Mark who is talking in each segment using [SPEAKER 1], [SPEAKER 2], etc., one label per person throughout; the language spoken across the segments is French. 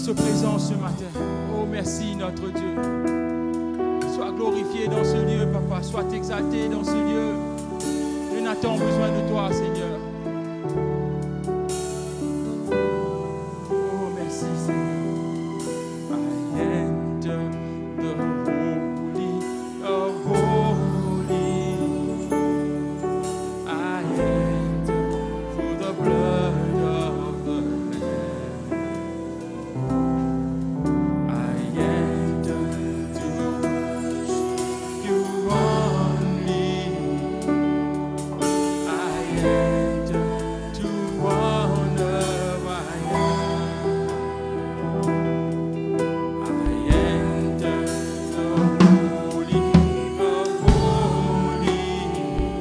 [SPEAKER 1] juste présence ce matin. Oh, merci notre Dieu. Sois glorifié dans ce lieu, Papa. Sois exalté dans ce lieu. Nous n'avons besoin de toi, Seigneur. Oh, merci, Seigneur. I enter the holy of holies. I enter through the blood of the Lamb. I enter to worship you only. I enter to honor my God. I enter the holy of holies.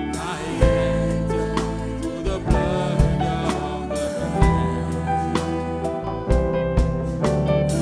[SPEAKER 1] I enter through the blood of the Lamb. I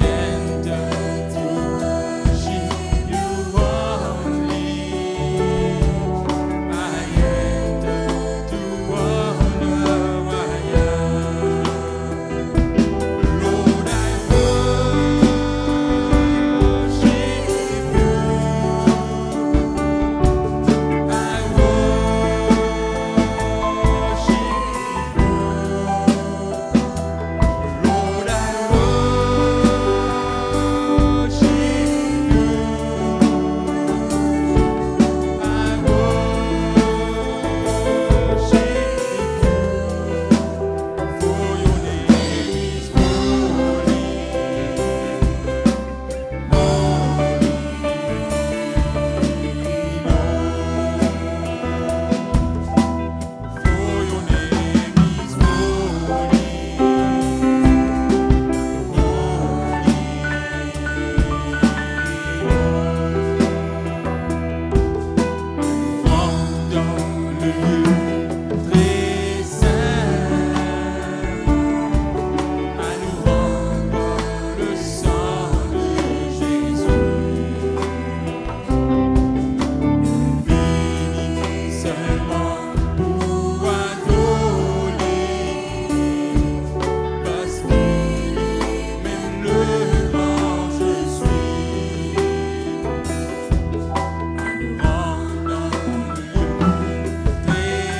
[SPEAKER 1] enter to worship you only. I enter to honor my God. Lord, I worship you. I Lord, I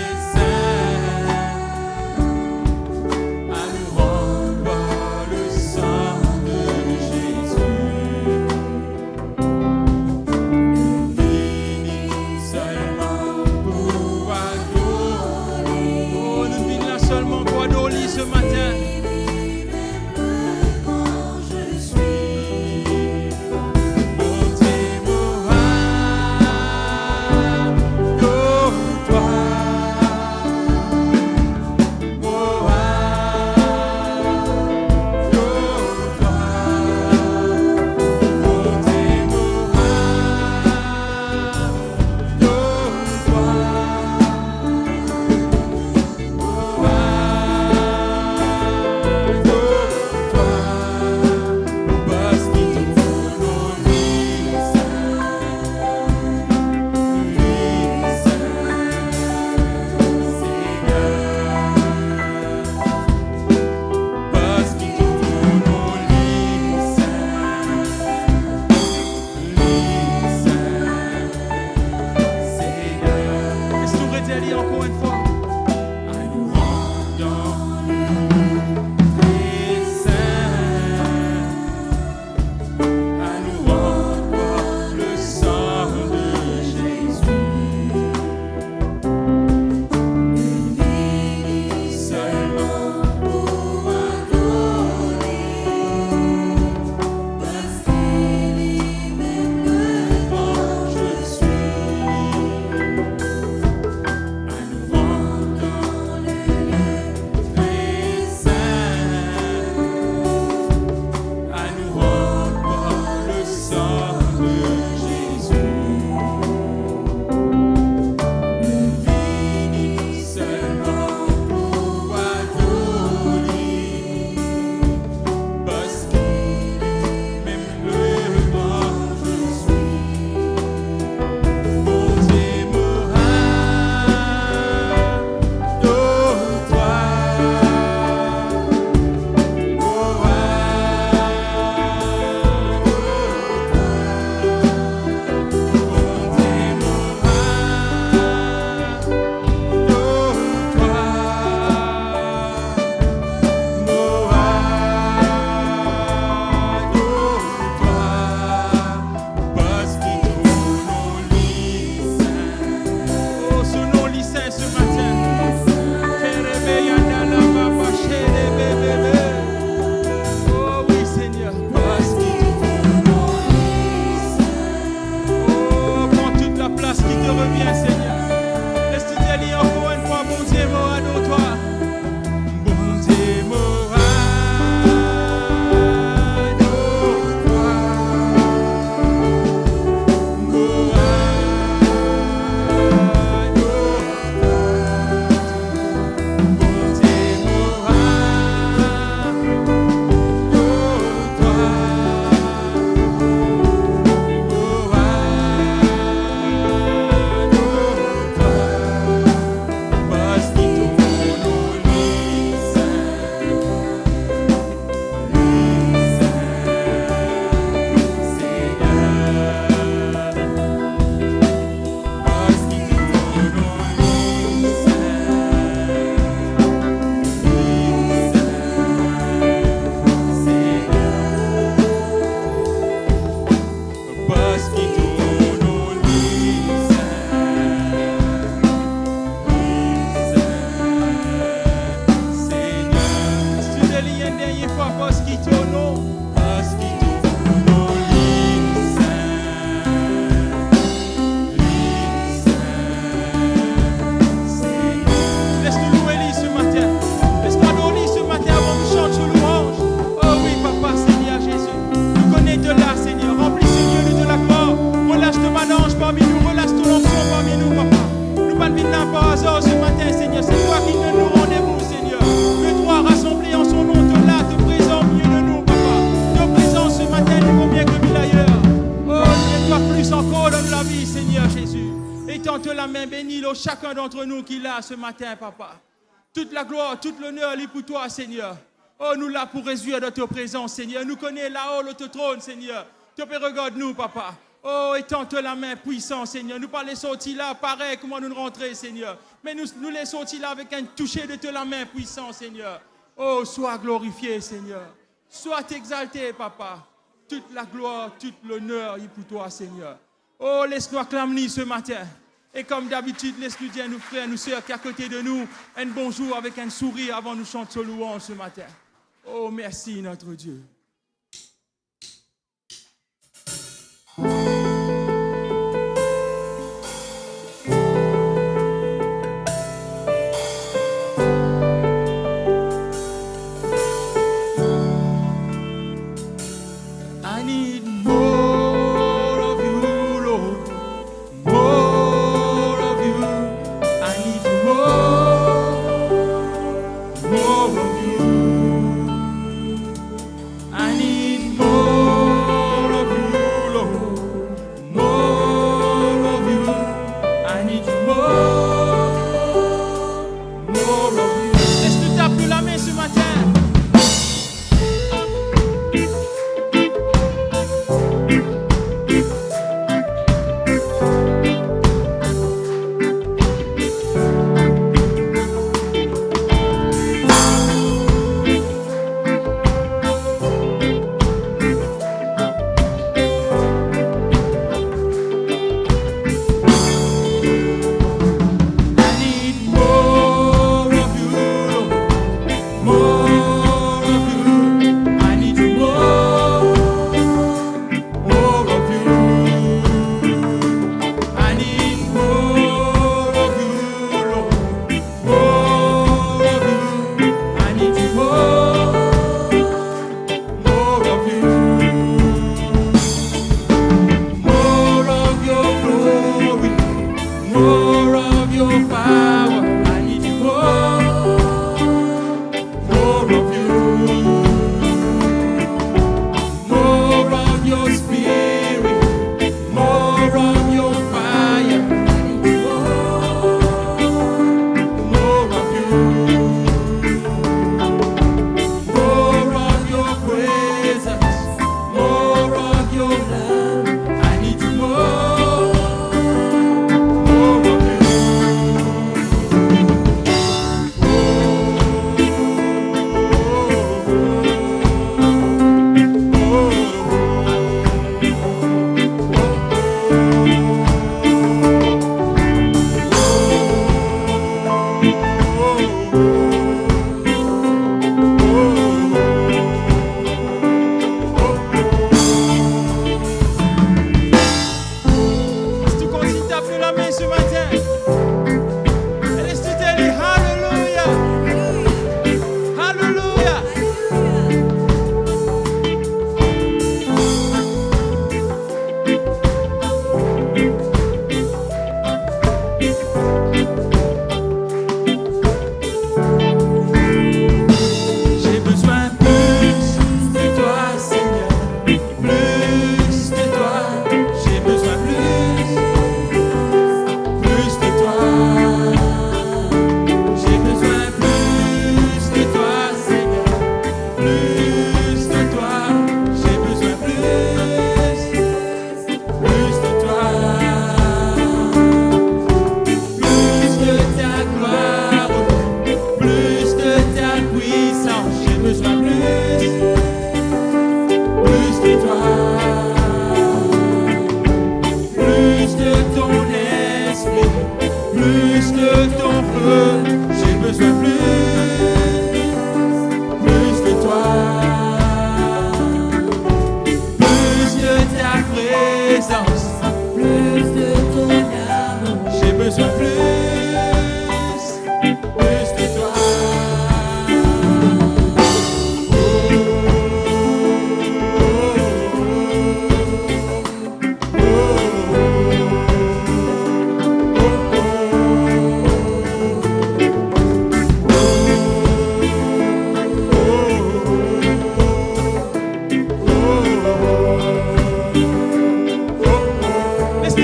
[SPEAKER 1] qu'il n'a pas hasard ce matin, Seigneur. C'est toi qui donnes nous rendez-vous, Seigneur. Que toi, rassemblés en son nom, te là, te présent au milieu de nous, Papa. Ta présence ce matin nous vaut bien que mille ailleurs. Oh, tiens-toi plus encore dans la vie, Seigneur Jésus. Étends-te la main, bénis-le chacun d'entre nous qui l'a ce matin, Papa. Toute la gloire, tout l'honneur est pour toi, Seigneur. Oh, nous là pour réjouir de ta présence, Seigneur. Nous connaissons là-haut le trône, Seigneur. Tu peux regarder nous, Papa. Oh, étends-te la main puissant, Seigneur. Nous pas les sortis là, pareil, comment nous rentrer, Seigneur. Mais nous les sortis là avec un toucher de la main puissant, Seigneur. Oh, sois glorifié, Seigneur. Sois exalté, Papa. Toute la gloire, tout l'honneur est pour toi, Seigneur. Oh, laisse-nous acclamer ce matin. Et comme d'habitude, laisse-nous dire à nos frères, nos sœurs qui sont à côté de nous, un bonjour avec un sourire avant nous chanter louange ce matin. Oh, merci notre Dieu.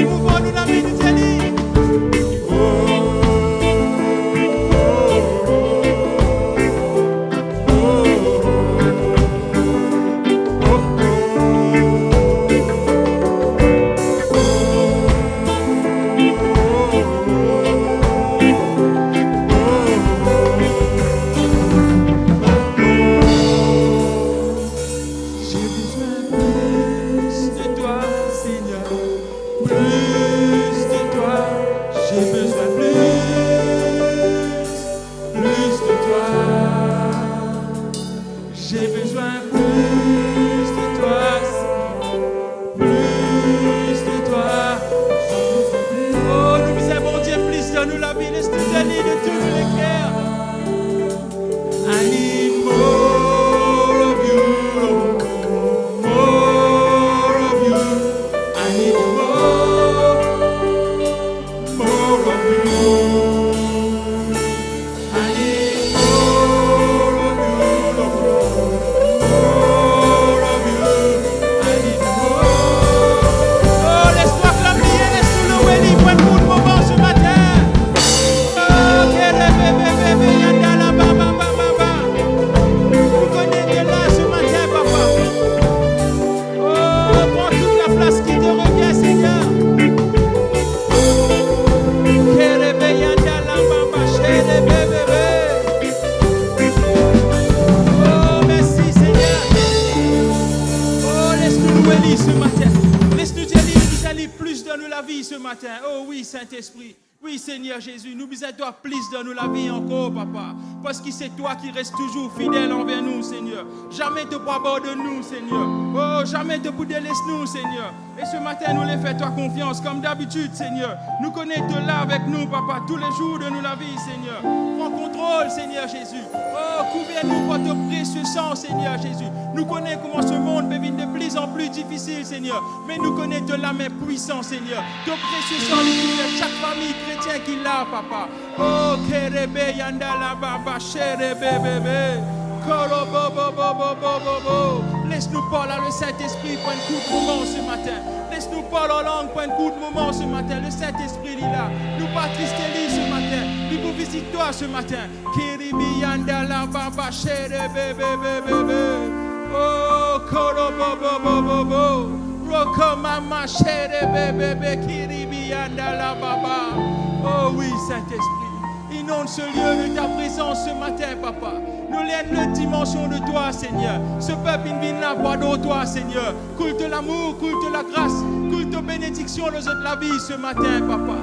[SPEAKER 1] mouvons-nous la vie du Dieu. Saint-Esprit. Oui, Seigneur Jésus, nous besoin de toi plus dans nous la vie encore, papa. Parce que c'est toi qui restes toujours fidèle envers nous, Seigneur. Jamais te pas abandonner nous, Seigneur. Oh, jamais te pour délaisser nous, Seigneur. Et ce matin, nous les faisons toi confiance, comme d'habitude, Seigneur. Nous connaissons là avec nous, papa, tous les jours de nous la vie, Seigneur. Prends contrôle, Seigneur Jésus. Oh, couvre-nous par ton précieux sang, Seigneur Jésus. Nous connaissons comment ce monde peut venir de plus en plus difficile, Seigneur. Mais nous connaissons la main puissante, Seigneur. Ton précieux sang, nous chaque famille chrétienne qui l'a, papa. Oh, Kerebe Yandala Baba, Sherebe Bebe. Laisse-nous parler le Saint-Esprit pour un coup de moment ce matin. Laisse-nous parler en langue pour un coup de moment ce matin. Le Saint-Esprit est là. Nous pas trister ce matin. Nous vous visitons toi ce matin. Kiribi Yandala Baba, Sherebe Bebe. Oh, Korobobobobobo. Rokomama, Sherebe Bebe, Kiribi Yandala Baba. Oh oui, Saint-Esprit. Inonde ce lieu de ta présence ce matin, papa. Nous lèvons notre dimension de toi, Seigneur. Ce peuple, il vient là voir de toi, Seigneur. Culte l'amour, culte la grâce, culte bénédiction de la vie ce matin, papa.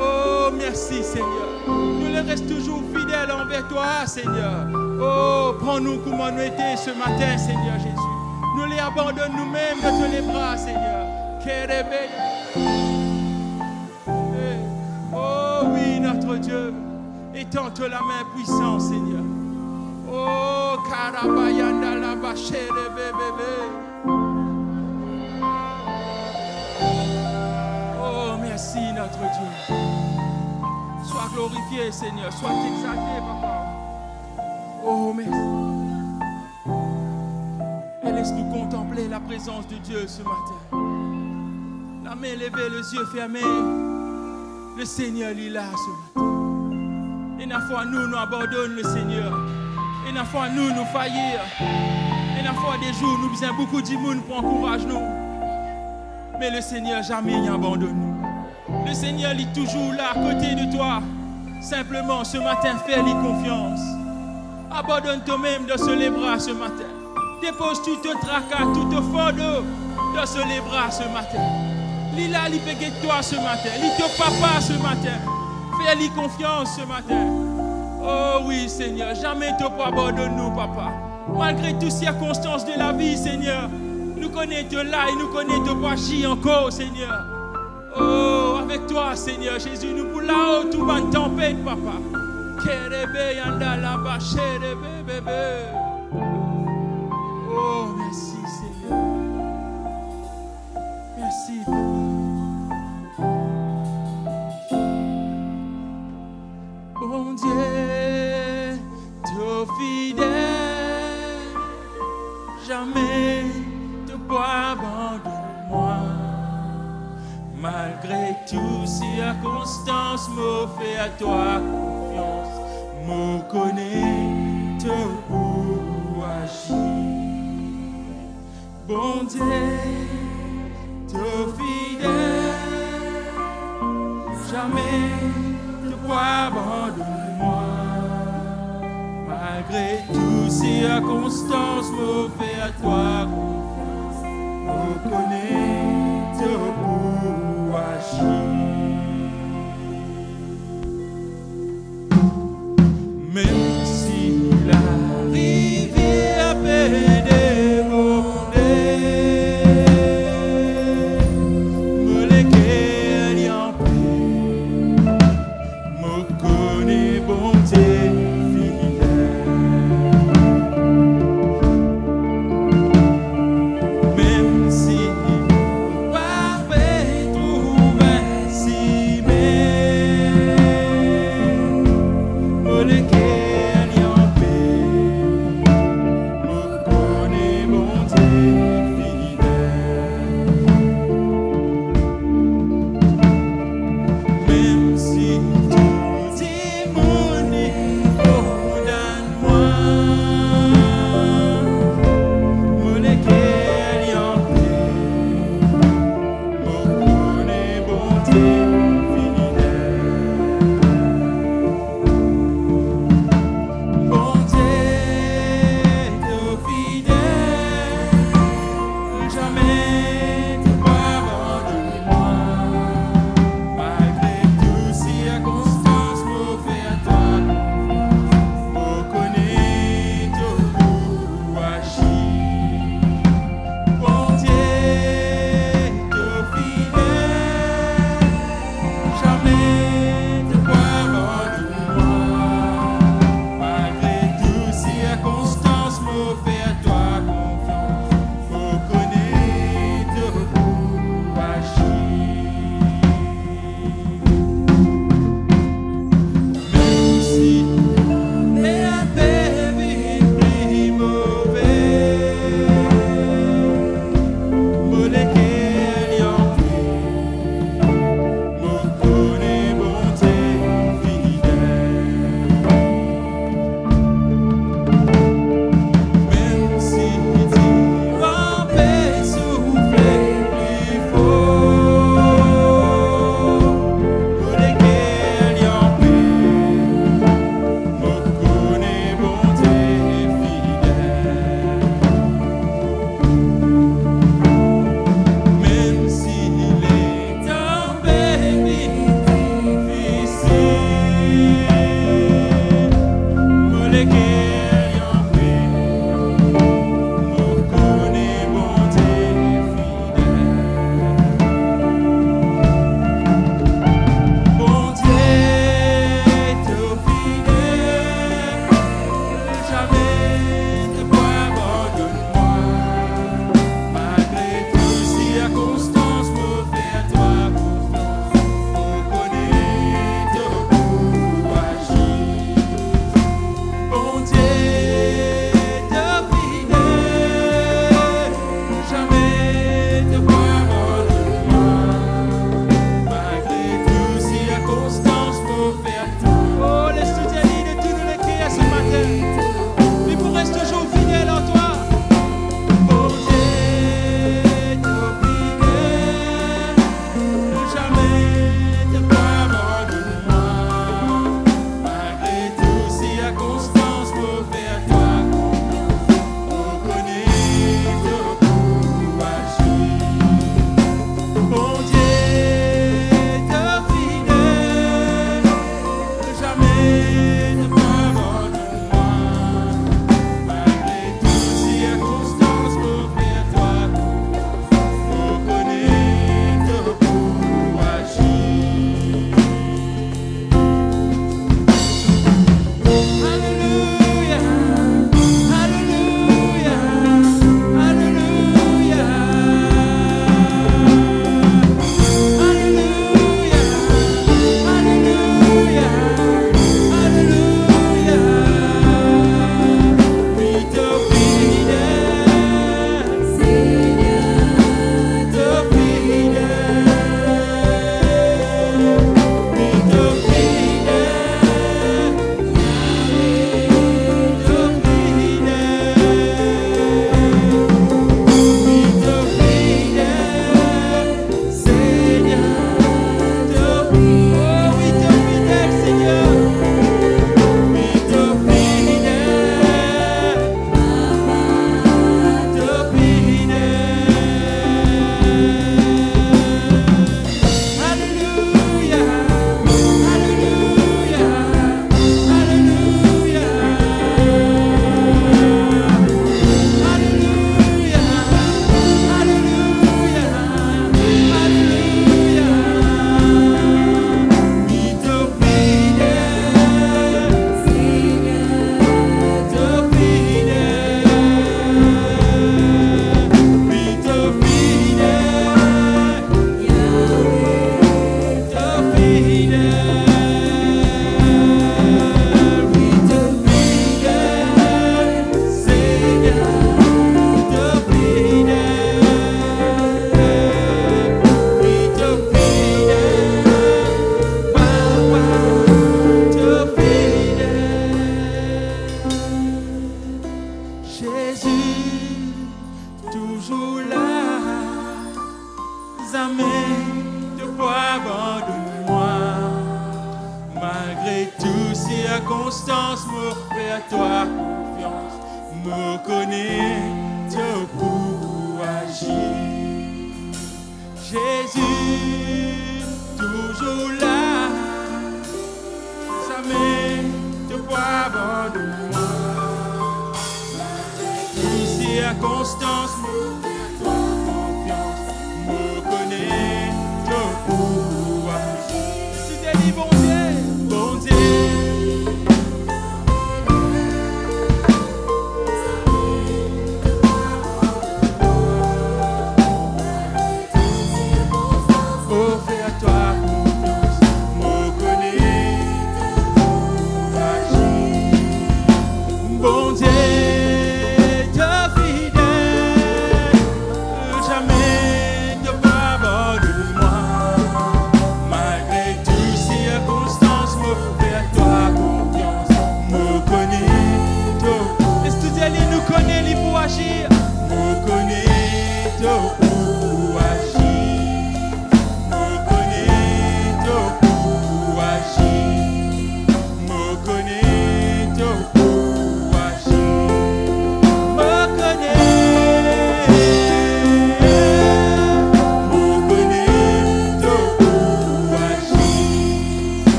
[SPEAKER 1] Oh, merci, Seigneur. Nous les restons toujours fidèles envers toi, Seigneur. Oh, prends-nous comment nous étions ce matin, Seigneur Jésus. Nous les abandonnons nous-mêmes de les bras, Seigneur. Oh oui, notre Dieu. Étends-toi la main puissante, Seigneur. Oh, Karabayanda la bachere bébé. Oh, merci, notre Dieu. Sois glorifié, Seigneur. Sois exalté, papa. Oh, merci. Et laisse-nous contempler la présence de Dieu ce matin. La main levée, les yeux fermés. Le Seigneur est là ce matin. Et la fois nous abandonnons le Seigneur. Et la fois nous faillir. Et la fois des jours nous besoin beaucoup de monde pour encourager nous. Mais le Seigneur jamais n'abandonne nous. Le Seigneur est toujours là à côté de toi. Simplement ce matin fais-lui confiance. Abandonne toi-même dans ce bras ce matin. Dépose tout ton tracas, tout ton fardeau dans ce bras ce matin. Lila, il peut guider toi ce matin. Il te papa ce matin. Fais-lui confiance ce matin. Oh oui, Seigneur, jamais te pas abandonner nous, papa. Malgré toutes les circonstances de la vie, Seigneur, nous connaissons là et nous connaissons pas agir encore, Seigneur. Oh, avec toi, Seigneur Jésus, nous pour là-haut, tout va une tempête, papa. Kerebe yanda la bachere bébé. Oh, merci, Seigneur. Merci, papa. Bon Dieu, toi fidèle, jamais te pas abandonner moi, malgré toutes circonstances, me fait à toi confiance, me connaît pour agir. Bon Dieu, te fidèle, jamais ne crois abandonner-moi. Malgré toutes circonstances, me fait à toi confiance, me connaît pour agir. Même si la rivière peut déborder, me lesquels y en paix, me connaît bonté fidèle. Même si parfait trouver circonstances, me fais à toi confiance, me connaître pour agir. Jésus, toujours là, jamais te vois abandonner. Toutes circonstances, me fais à toi confiance, me connaître pour agir. Si t'es dit bon Dieu, bon Dieu.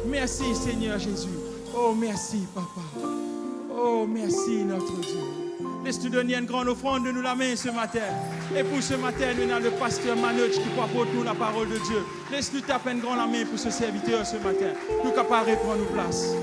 [SPEAKER 1] Merci Seigneur Jésus. Oh merci Papa. Oh merci notre Dieu. Laisse-nous donner une grande offrande de nous la main ce matin. Et pour ce matin, nous avons le pasteur Manoj qui porte nous la parole de Dieu. Laisse-nous taper une grande main pour ce serviteur ce matin. Nous capables de prendre nos places.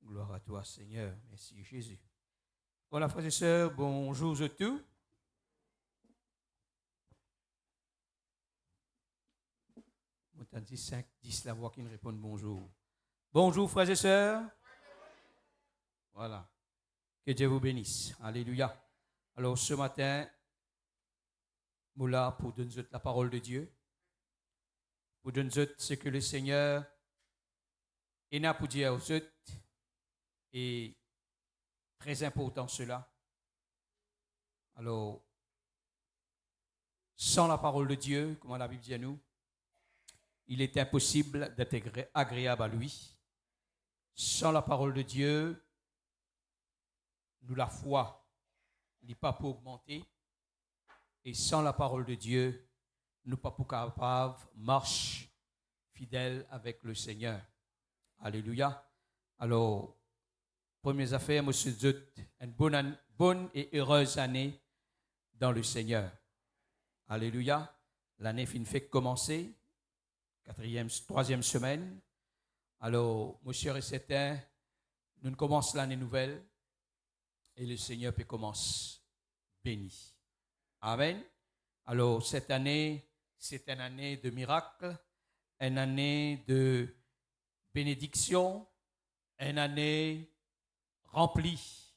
[SPEAKER 2] Gloire à toi, Seigneur. Merci, Jésus. Voilà, frères et sœurs, bonjour à tous. On t'a dit 5, 10 la voix qui me répondent bonjour. Bonjour, frères et sœurs. Voilà. Que Dieu vous bénisse. Alléluia. Alors, ce matin, nous sommes là pour donner la parole de Dieu. Pour donner ce que le Seigneur est pour dire aux autres. Et très important cela. Alors, sans la parole de Dieu, comme la Bible dit à nous, il est impossible d'être agréable à lui. Sans la parole de Dieu, nous la foi n'est pas pour augmenter. Et sans la parole de Dieu, nous ne sommes pas capables de marcher fidèles avec le Seigneur. Alléluia. Alors, premières affaires, monsieur Zut, une bonne et heureuse année dans le Seigneur. Alléluia. L'année fin fait commencer, 3e semaine. Alors, mon cher et certain, nous commençons l'année nouvelle et le Seigneur peut commencer béni. Amen. Alors, cette année, c'est une année de miracle, une année de bénédiction, une année remplie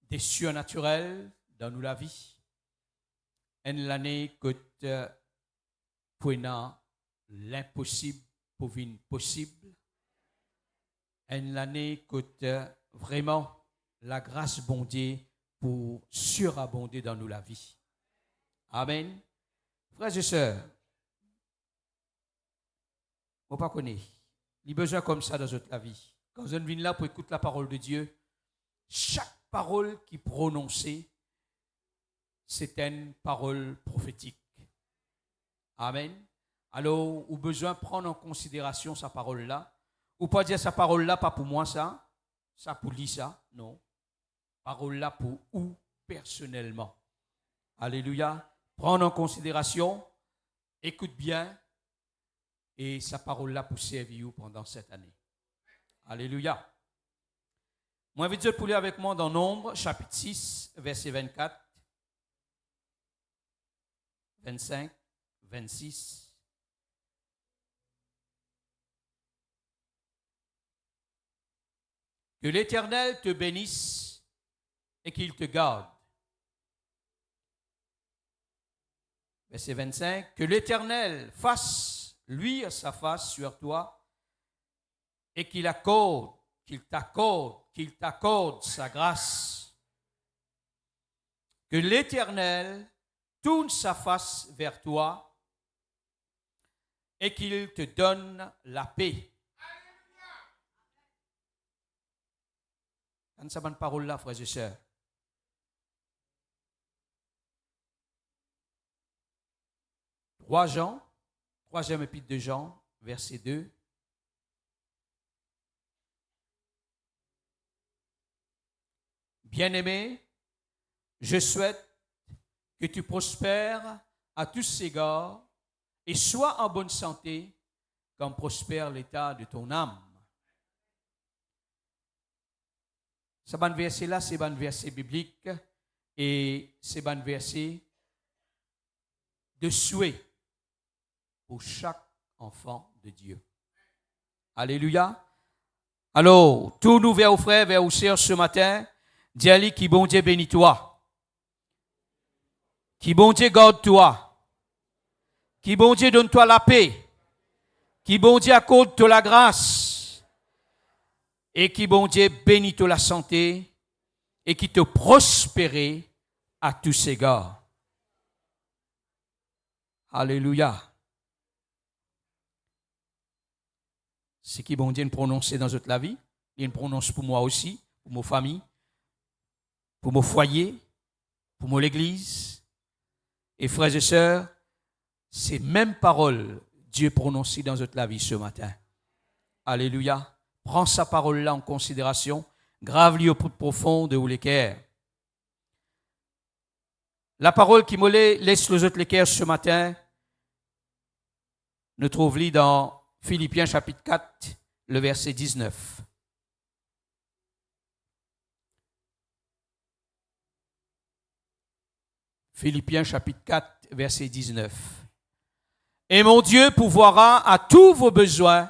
[SPEAKER 2] des surnaturels dans nous la vie. Une année que prenant l'impossible pour venir possible. Une année que vraiment la grâce bon Dieu pour surabonder dans nous la vie. Amen. Frères et sœurs, on ne pas connaître. Il y a besoin comme ça dans notre vie. Quand on vient là pour écouter la parole de Dieu, chaque parole qui est prononcée, c'est une parole prophétique. Amen. Alors, on a besoin de prendre en considération sa parole-là. Ou pas dire sa parole-là, pas pour moi ça pour lui ça, non. Parole-là pour ou personnellement. Alléluia. Prendre en considération, écoute bien, et sa parole-là pour servir pendant cette année. Alléluia. Moi, je vais pour lire avec moi dans Nombre, chapitre 6, verset 24, 25, 26. Que l'Éternel te bénisse et qu'il te garde. Verset 25. Que l'Éternel fasse, lui, sa face sur toi et qu'il t'accorde sa grâce. Que l'Éternel tourne sa face vers toi et qu'il te donne la paix. Quand ça bonne parole là, frères et sœurs. Jean, 3e épître de Jean, verset 2. Bien-aimé, je souhaite que tu prospères à tous égards et sois en bonne santé comme prospère l'état de ton âme. Ce bon verset-là, c'est un verset biblique et c'est un verset de souhait pour chaque enfant de Dieu. Alléluia. Alors, tourne-nous vers aux frères, vers aux sœurs ce matin. Dis-lui qui bon Dieu bénit toi. Qui bon Dieu garde toi. Qui bon Dieu donne toi la paix. Qui bon Dieu accorde toi la grâce. Et qui bon Dieu bénit toi la santé. Et qui te prospère à tous égards. Alléluia. Ce qui bon Dieu prononce dans toute la vie, il prononce pour moi aussi, pour ma famille, pour mon foyer, pour mon église. Et frères et sœurs, ces mêmes paroles, Dieu prononce dans toute la vie ce matin. Alléluia. Prends sa parole-là en considération, grave-lui au plus profond de où l'équerre. La parole qui me laisse les autres l'équerre ce matin, nous trouve-le dans Philippiens chapitre 4, le verset 19. Philippiens chapitre 4, verset 19. Et mon Dieu pourvoira à tous vos besoins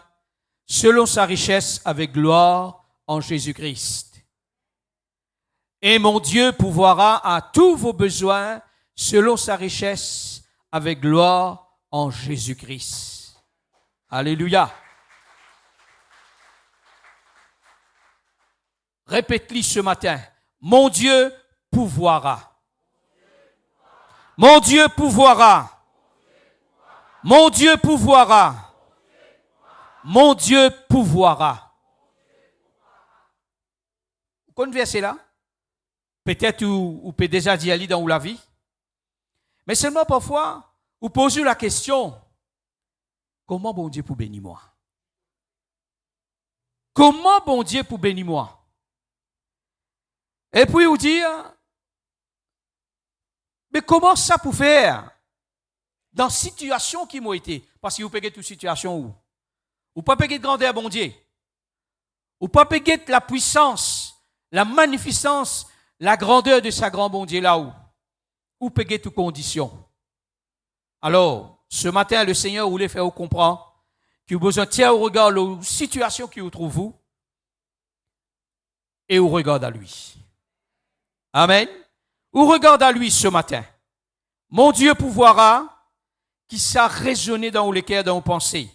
[SPEAKER 2] selon sa richesse avec gloire en Jésus-Christ. Et mon Dieu pourvoira à tous vos besoins selon sa richesse avec gloire en Jésus-Christ. Alléluia. Répète-le ce matin. Mon Dieu pourvoira. Mon Dieu pourvoira. Mon Dieu pourvoira. Mon Dieu pourvoira. Vous connaissez verset là? Peut-être vous pouvez déjà dire aller dans la vie. Mais seulement parfois, vous posez la question, comment bon Dieu pour bénir moi? Comment bon Dieu pour bénir moi? Et puis vous dire, mais comment ça pour faire? Dans situation qui m'ont été, parce que vous payez toute situation où? Ou pas payer de grandeur, bon Dieu. Ou pas payer de la puissance, la magnificence, la grandeur de sa grand bon Dieu là-haut. Ou payer toutes conditions. Alors, ce matin, le Seigneur voulait faire comprendre que vous besoin de tirer au regard la situation qui vous trouve vous et vous regardez à lui. Amen. Vous regardez à lui ce matin. Mon Dieu pourvoira qui s'a résonné dans vos cœurs, dans vos pensées.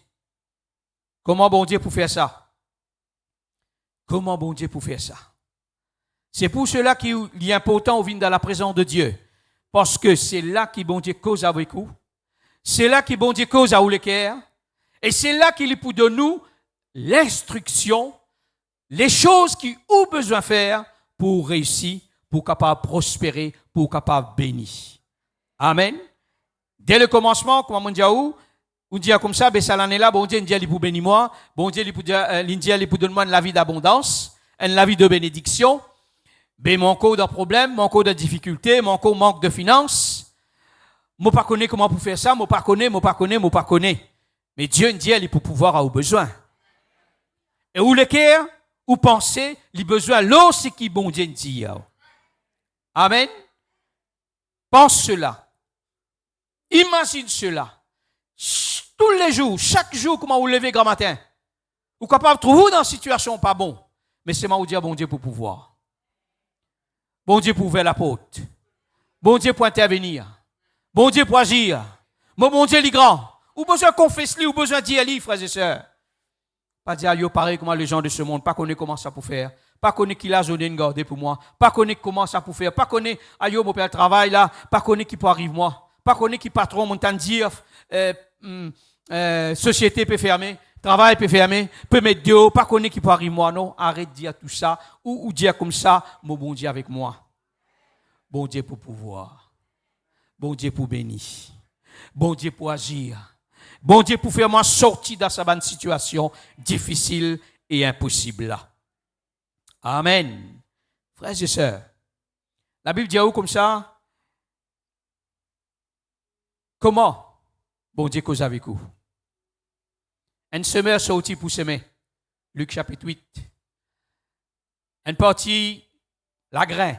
[SPEAKER 2] Comment bon Dieu pour faire ça? Comment bon Dieu pour faire ça? C'est pour cela qu'il est important de venir dans la présence de Dieu. Parce que c'est là que bon Dieu cause avec vous. C'est là que bon Dieu cause à ou le cœur. Et c'est là qu'il peut donner nous l'instruction, les choses qu'il a besoin de faire pour réussir, pour capable prospérer, pour capable bénir. Amen. Dès le commencement, comme on dit on dit comme ça, ben ça l'année là, bon Dieu, il pour bénir moi, bon Dieu, il pour donner moi la vie d'abondance, la vie de bénédiction. Ben mon code de problème, mon code de difficulté, mon code manque de finances. Moi pas connais comment pour faire ça, moi pas connais. Mais Dieu dit il pour pouvoir avoir besoin. Et où le cœur, ou penser, il besoin l'eau c'est qui bon Dieu dit. Amen. Pense cela. Imagine cela. Tous les jours, chaque jour, comment vous levez grand matin. Vous capable de trouver dans une situation pas bon. Mais c'est moi vous dire bon Dieu pour pouvoir. Bon Dieu pour ouvrir la porte. Bon Dieu pour intervenir. Bon Dieu pour agir. Bon Dieu il est grand. Ou besoin de confesser, ou besoin de dire, frères et sœurs. Pas dire, yo pareil comme les gens de ce monde. Pas connaître comment ça pour faire. Pas connaître qui l'a journée gardée pour moi. Pas connaître comment ça pour faire. Pas connaître, ayo, mon père travail là. Pas connaître qui peut arriver moi. Pas connaître qui patron, mon temps de dire, société peut fermer. Travail peut fermer, peut mettre dehors, pas connaître qui peut arriver moi, non, arrête de dire tout ça, ou dire comme ça, mon bon Dieu avec moi. Bon Dieu pour pouvoir, bon Dieu pour bénir, bon Dieu pour agir, bon Dieu pour faire moi sortir de cette situation difficile et impossible là. Amen. Frères et sœurs, la Bible dit où comme ça? Comment bon Dieu cause avec vous? Un semeur sorti pour semer. Luc chapitre 8. Une partie, la grain,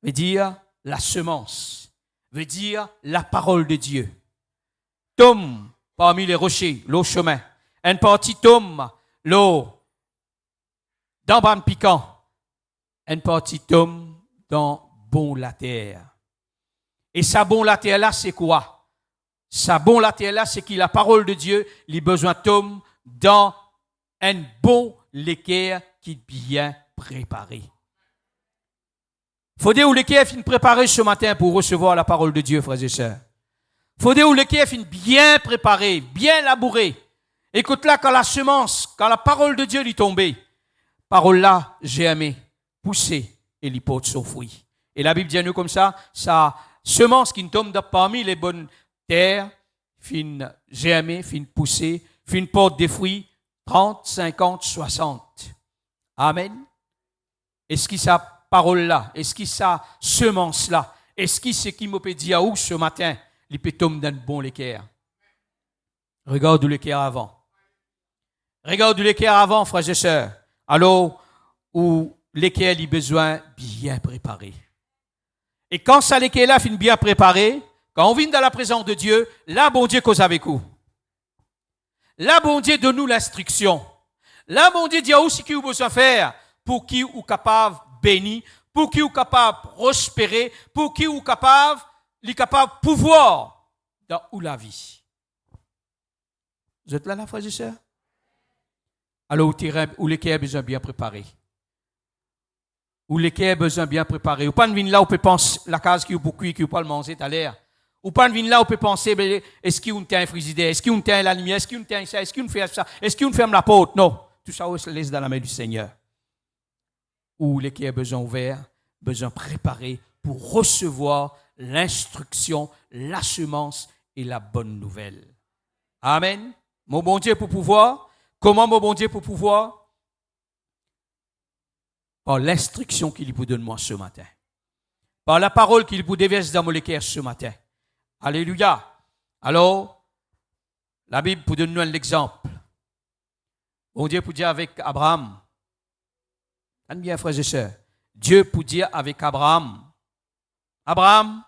[SPEAKER 2] veut dire la semence, veut dire la parole de Dieu. Tombe parmi les rochers, l'eau chemin. Une partie tombe, l'eau dans ban piquant. Une partie tombe dans bon la terre. Et ça bon la terre là, c'est quoi? Ça bon la terre là, c'est que la parole de Dieu, il a besoin tombe dans un bon l'équerre qui est bien préparé. Faut dire où l'équerre est préparé ce matin pour recevoir la parole de Dieu, frères et sœurs. Faut dire où l'équerre est bien préparé, bien labouré. Écoute là, quand la semence, quand la parole de Dieu lui tombée, parole là, j'ai aimé, poussé et il porte son fruit. Et la Bible dit à nous comme ça, sa semence qui tombe parmi les bonnes terre, fin germer, fin pousser, fin porte des fruits, 30, 50, 60. Amen. Est-ce que sa parole-là, est-ce que sa semence-là, est-ce que ce qui m'a dit à où ce matin, il peut tomber dans le bon l'équerre? Regarde l'équerre avant. Regarde l'équerre avant, frères et sœurs. Alors, où l'équerre a besoin bien préparé. Et quand ça l'équerre-là fin bien préparé, quand on vient dans la présence de Dieu, là, bon Dieu cause avec vous. Là, bon Dieu donne nous l'instruction. Là, bon Dieu dit à où ce qu'il a besoin de faire pour qui est capable de bénir, pour qui est capable de prospérer, pour qui est capable de pouvoir dans où la vie. Vous êtes là, frères et sœurs? Alors, où l'équerre a besoin bien préparé. Où l'équerre a besoin bien préparé. Ou pas de venir là, où peut penser la case qui est beaucoup qui peut pas le manger tout à l'heure. Ou pas de venir là, on peut penser, est-ce qu'il y a un frigidaire, est-ce qu'il y a la lumière, est-ce qu'il y a ça, est-ce qu'il fait ça, est-ce qu'il ferme la porte? Non. Tout ça, on se laisse dans la main du Seigneur. Ou les qui a besoin ouvert, besoin préparé pour recevoir l'instruction, la semence et la bonne nouvelle. Amen. Mon bon Dieu pour pouvoir. Comment mon bon Dieu pour pouvoir? Par l'instruction qu'il vous donne moi ce matin. Par la parole qu'il vous déverse dans mon cœur ce matin. Alléluia. Alors, la Bible pour donner nous un exemple. Bon Dieu pour dire avec Abraham. Bien, frères et sœurs. Dieu pour dire avec Abraham. Abraham,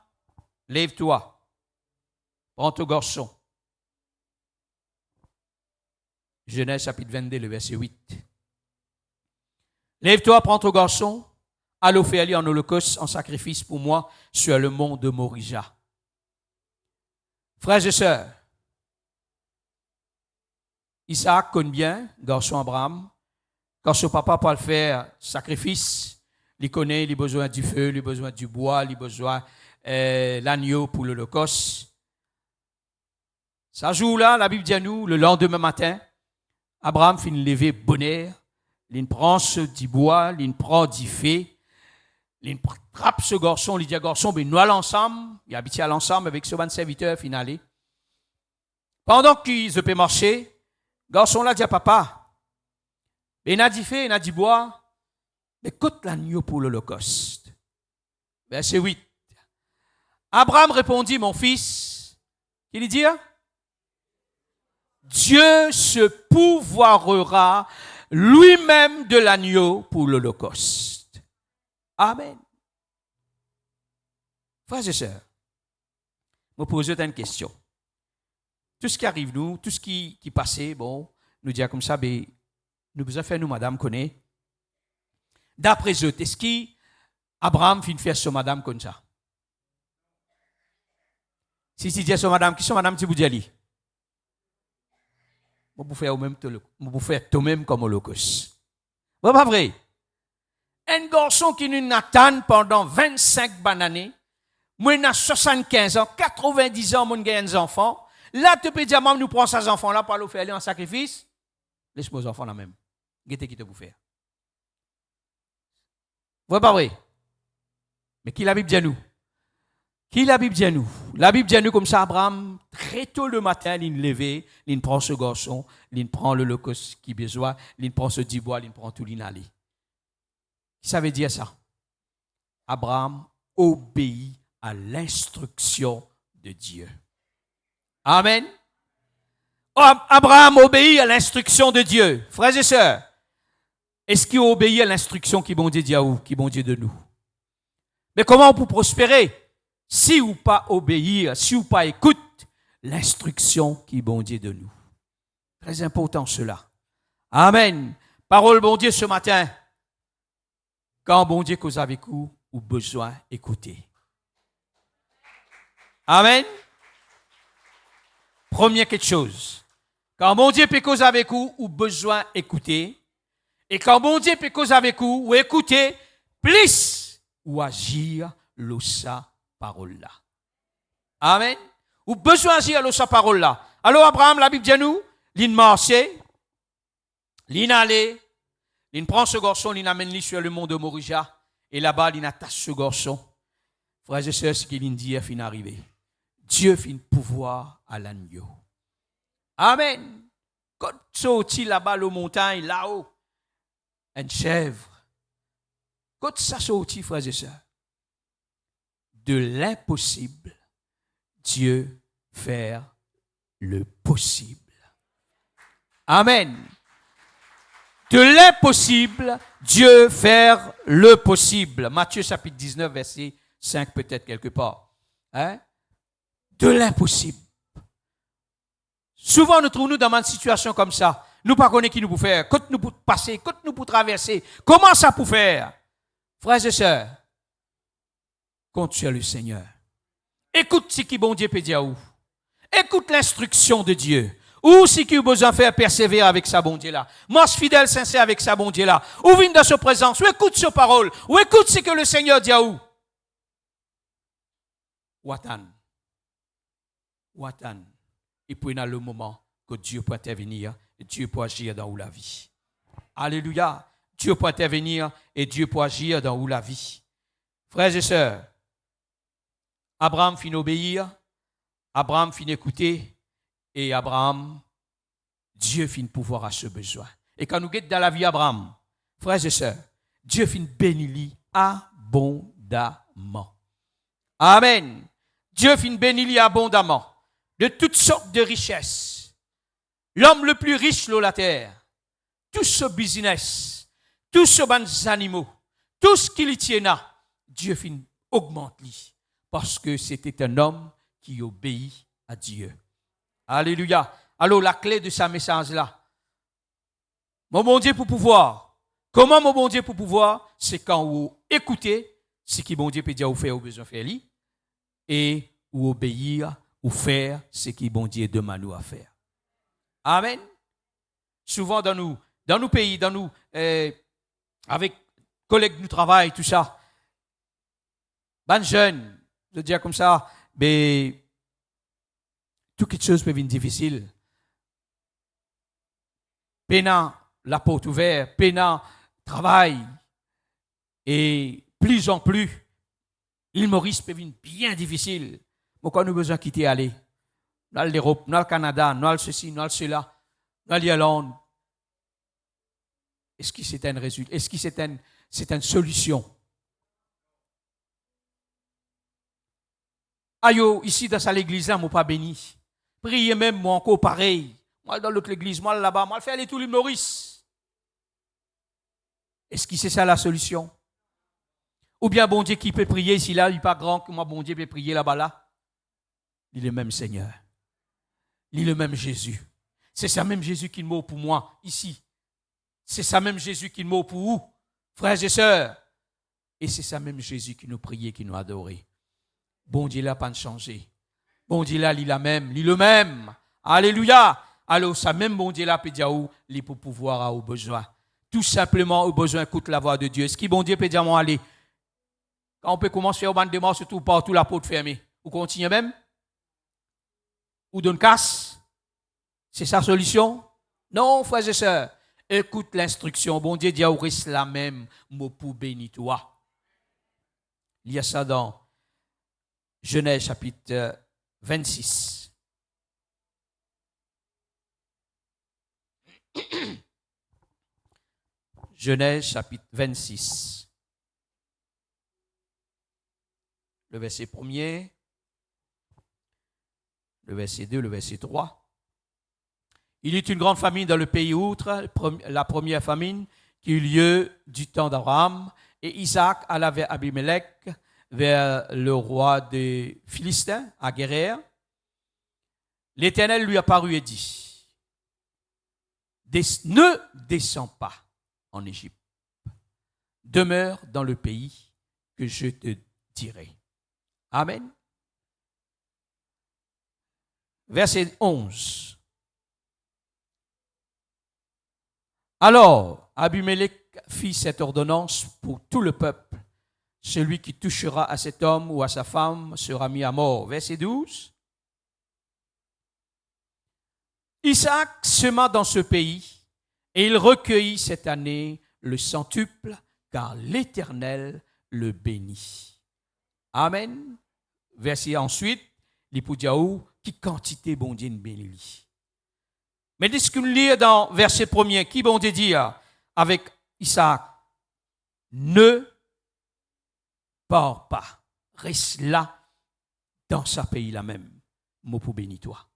[SPEAKER 2] lève-toi. Prends ton garçon. Genèse chapitre 22, le verset 8. Lève-toi, prends ton garçon. Allons faire en holocauste, en sacrifice pour moi sur le mont de Morija. Frères et sœurs, Isaac connaît bien, garçon Abraham, quand son papa peut le faire sacrifice, il connaît, il a besoin du feu, il a besoin du bois, il a besoin de l'agneau pour l'holocauste. Ça jour-là, la Bible dit à nous, le lendemain matin, Abraham finit de lever bonheur, il prend ce du bois, il prend du feu, il trappe ce garçon, il dit à garçon, ben nous allons ensemble, il habite à l'ensemble avec ce bon serviteur final. Pendant qu'ils peuvent marcher, garçon là dit à papa, ben il a du feu, il a du bois, mais coûte l'agneau pour l'Holocauste. Verset 8. Abraham répondit, mon fils, qu'il dit, Dieu se pourvoira lui-même de l'agneau pour l'Holocauste. Amen. Frères et sœurs, je me pose une question. Tout ce qui arrive nous, tout ce qui passait, bon, nous dit comme ça, ben, nous besoin faire nous, madame, connaît. D'après eux, est-ce qu'Abraham finit faire ce madame comme ça? Si tu dis à ce madame, qui sont madame, tu vous dis, je vous faire toi-même comme holocauste. C'est pas vrai? Un garçon qui nous attend pendant 25 bonnes années, moi, il a 75 ans, 90 ans, mon gars, un enfant. Là, tu peux dire, maman, nous prenons ces enfants-là pour leur faire aller en sacrifice. Laisse-moi aux enfants là même. Qu'est-ce qui te vous faire? C'est pas vrai? Mais qui la Bible dit à nous? Qui la Bible dit à nous? La Bible dit à nous comme ça, Abraham, très tôt le matin, il levé, il prend ce garçon, il prend le locus qui besoin, il prend ce dibois, il prend tout l'inali. Ça veut dire ça. Abraham obéit à l'instruction de Dieu. Amen. Abraham obéit à l'instruction de Dieu. Frères et sœurs, est-ce qu'il obéit à l'instruction qui bon Dieu dit à vous, qui bon Dieu de nous? Mais comment on peut prospérer? Si ou pas obéir, si ou pas écoute l'instruction qui bon Dieu de nous. Très important cela. Amen. Parole bon Dieu ce matin. Quand bon Dieu cause avec vous, ou besoin écouter. Amen. Première quelque chose. Quand bon Dieu peut cause avec vous, ou besoin écouter. Et quand bon Dieu peut cause avec vous, ou écouter, plus ou agir l'ossa parole là. Amen. Ou besoin d'agir l'ossa parole là. Alors Abraham, la Bible dit à nous, il marchait, il allait, il prend ce garçon, il amène sur le mont de Morija, et là-bas, il attache ce garçon. Frères et sœurs, ce qu'il dit est fin arrivé. Dieu fin pouvoir à l'agneau. Amen. Quand sorti là-bas, le montagne, là-haut, une chèvre. Quand ça sorti, frères et sœurs, de l'impossible, Dieu fait le possible. Amen. De l'impossible, Dieu fait le possible. Matthieu chapitre 19, verset 5 peut-être quelque part. Hein? De l'impossible. Souvent, nous trouvons dans une situation comme ça. Nous ne connaissons pas qui nous peut faire. Quand nous pouvons passer, quand nous pouvons traverser. Comment ça peut faire? Frères et sœurs, compte sur le Seigneur. Écoute ce qui bon Dieu peut dire à vous. Écoute l'instruction de Dieu. Ou si qui a besoin de faire persévérer avec sa bon Dieu là. Marche fidèle, sincère avec sa bon Dieu là. Ou viens dans sa présence. Ou écoute sa parole. Ou écoute ce que le Seigneur dit à vous. Watan. Et puis, il y a le moment que Dieu peut intervenir et Dieu peut agir dans la vie. Alléluia. Dieu peut intervenir et Dieu peut agir dans la vie. Frères et sœurs, Abraham finit obéir, Abraham finit écouter et Abraham, Dieu finit pouvoir à ce besoin. Et quand nous guettons dans la vie Abraham, frères et sœurs, Dieu finit bénir abondamment. Amen. Dieu finit bénir abondamment. De toutes sortes de richesses. L'homme le plus riche de la terre, tout ce business, tous ces bons animaux, tout ce qu'il y tient là, Dieu fin augmente lui parce que c'était un homme qui obéit à Dieu. Alléluia. Alors la clé de sa message là, mon bon Dieu pour pouvoir. Comment mon bon Dieu pour pouvoir? C'est quand vous écoutez ce que mon Dieu peut dire ou faire ou besoin faire lui et ou obéir ou faire ce qui bon Dieu demande à faire. Amen. Souvent dans nos pays, avec collègues du travail, tout ça, ben jeunes, je veux dire comme ça, mais toutes choses peuvent être difficiles. Pénant la porte ouverte, pénant travail. Et plus en plus, l'île Maurice peut être bien difficile. Pourquoi nous avons besoin de quitter aller? Dans l'Europe, dans le Canada, dans le ceci, dans le cela, dans l'Irlande. Est-ce que c'est un résultat? Est-ce que c'est une solution? Ayo, ici dans l'église là, moi pas béni. Priez même moi encore pareil. Moi dans l'autre église, moi là-bas, moi faire aller tout l'île Maurice. Est-ce que c'est ça la solution? Ou bien bon Dieu qui peut prier ici là, il n'est pas grand que moi bon Dieu peut prier là-bas là. Il est le même Seigneur. Il est le même Jésus. C'est ça même Jésus qui mort pour moi ici. C'est ça même Jésus qui mort pour vous, frères et sœurs. Et c'est ça même Jésus qui nous priait, qui nous adorait. Bon Dieu là, pas de changer. Bon Dieu là, il est le même. Alléluia. Alors, ça même bon Dieu là, peut dire où, il pour pouvoir à au besoin. Tout simplement, au besoin, écoute la voix de Dieu. Ce qui bon Dieu peut dire, moi, allez. Quand on peut commencer à faire des morts, surtout partout la porte fermée. Ou continuer même? Ou donne casse? C'est sa solution? Non, frères et sœurs. Écoute l'instruction. Bon Dieu dit, reste la même, mot pour bénir toi. Il y a ça dans Genèse chapitre 26. Genèse chapitre 26. Le verset 1er, le verset 2, le verset 3. Il y eut une grande famine dans le pays outre, la première famine qui eut lieu du temps d'Abraham, et Isaac alla vers Abimelech, vers le roi des Philistins, à Guérir. L'Éternel lui apparut et dit, ne descends pas en Égypte, demeure dans le pays que je te dirai. Amen. Verset 11. Alors, Abimelech fit cette ordonnance pour tout le peuple. Celui qui touchera à cet homme ou à sa femme sera mis à mort. Verset 12. Isaac sema dans ce pays et il recueillit cette année le centuple, car l'Éternel le bénit. Amen. Verset ensuite, l'Ipoudiaou, qui quantité bon Dieu bénit. Mais dès que nous lisons dans verset 1er, qui bon Dieu dit avec Isaac, ne pars pas, reste là, dans ce pays-là même, mot pour bénir toi.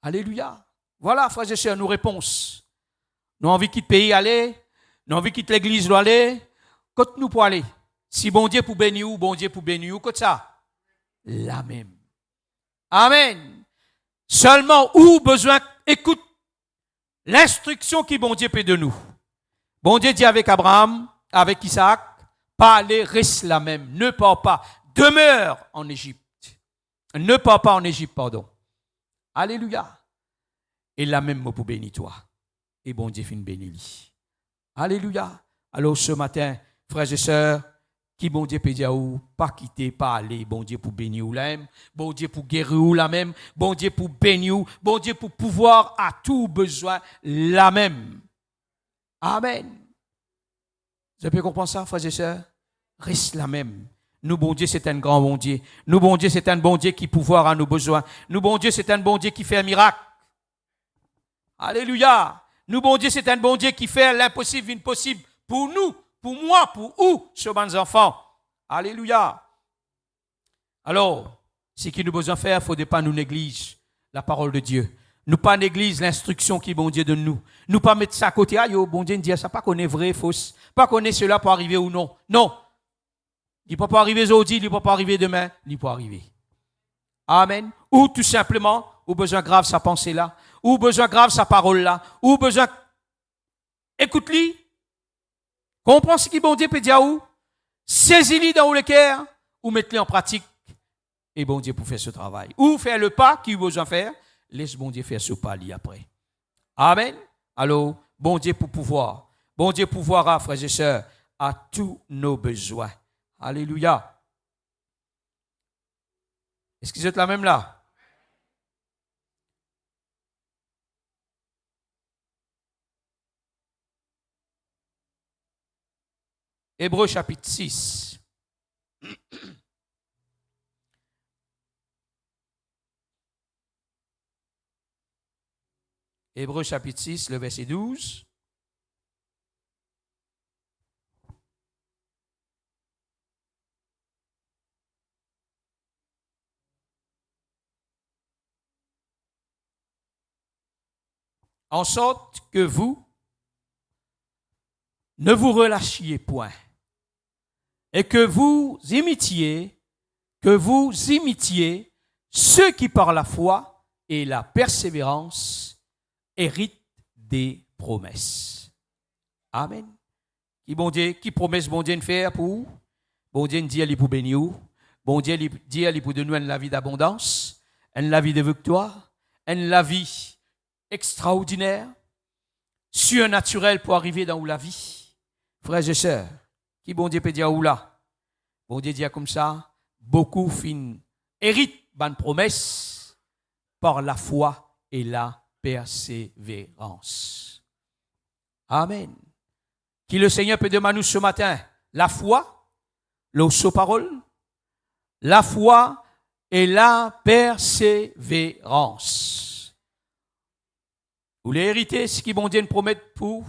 [SPEAKER 2] Alléluia. Voilà, frères et sœurs, nos réponses. Nous avons envie de quitter le pays aller, nous avons envie de quitter l'église aller, quand nous pour aller. Si bon Dieu pour bénir ou bon Dieu pour bénir ou, comme ça, la même. Amen. Seulement, où besoin, écoute l'instruction qui bon Dieu peut de nous. Bon Dieu dit avec Abraham, avec Isaac, pas aller, reste la même. Ne pars pas. Demeure en Égypte. Ne pars pas en Égypte, pardon. Alléluia. Et la même mot pour bénir toi. Et bon Dieu fait une bénédiction. Alléluia. Alors ce matin, frères et sœurs, qui bon Dieu peut dire ou pas quitter, pas aller, bon Dieu pour bénir ou la même, bon Dieu pour guérir ou la même, bon Dieu pour bénir ou, bon Dieu pour pouvoir à tout besoin la même. Amen. Vous avez compris ça, frères et sœurs? Reste la même. Nous, bon Dieu, c'est un grand bon Dieu. Nous, bon Dieu, c'est un bon Dieu qui pouvoir à nos besoins. Nous, bon Dieu, c'est un bon Dieu qui fait un miracle. Alléluia. Nous, bon Dieu, c'est un bon Dieu qui fait l'impossible impossible pour nous. Pour moi, pour vous, sur mes enfants. Alléluia. Alors, ce qu'il nous besoin de faire, il ne faut pas nous négliger la parole de Dieu. Nous pas négliger l'instruction qui bon Dieu donne nous. Nous pas mettre ça à côté. Ah, bon Dieu dit ça, pas qu'on est vrai, fausse. Pas qu'on est cela pour arriver ou non. Non. Il ne peut pas arriver aujourd'hui, il ne peut pas arriver demain, il peut arriver. Amen. Ou tout simplement, ou besoin grave sa pensée là, ou besoin grave sa parole là, ou besoin. Écoute-lui. Comprends ce qui bon Dieu peut dire où? Saisis-le dans le cœur ou mettez-le en pratique. Et bon Dieu pour faire ce travail. Ou faire le pas qu'il a besoin de faire. Laisse bon Dieu faire ce pas après. Amen. Alors, bon Dieu pour pouvoir. Bon Dieu pouvoir, frères et sœurs, à tous nos besoins. Alléluia. Est-ce que vous êtes là même là? Hébreux chapitre 6. Hébreux chapitre 6, le verset 12. En sorte que vous ne vous relâchiez point et que vous imitiez ceux qui par la foi et la persévérance héritent des promesses. Amen. Qui promesse bon Dieu de faire pour? Bon Dieu dit elle pour bénir. Bon Dieu dit elle pour donner la vie d'abondance, la vie de victoire, la vie extraordinaire, surnaturel pour arriver dans la vie. Frères et sœurs, qui bon Dieu peut dire où là? Bon Dieu dit comme ça, beaucoup héritent bonne promesse par la foi et la persévérance. Amen. Qui le Seigneur peut demander ce matin? La foi, l'eau parole, la foi et la persévérance. Vous l'héritez ce qui bon Dieu nous promet pour.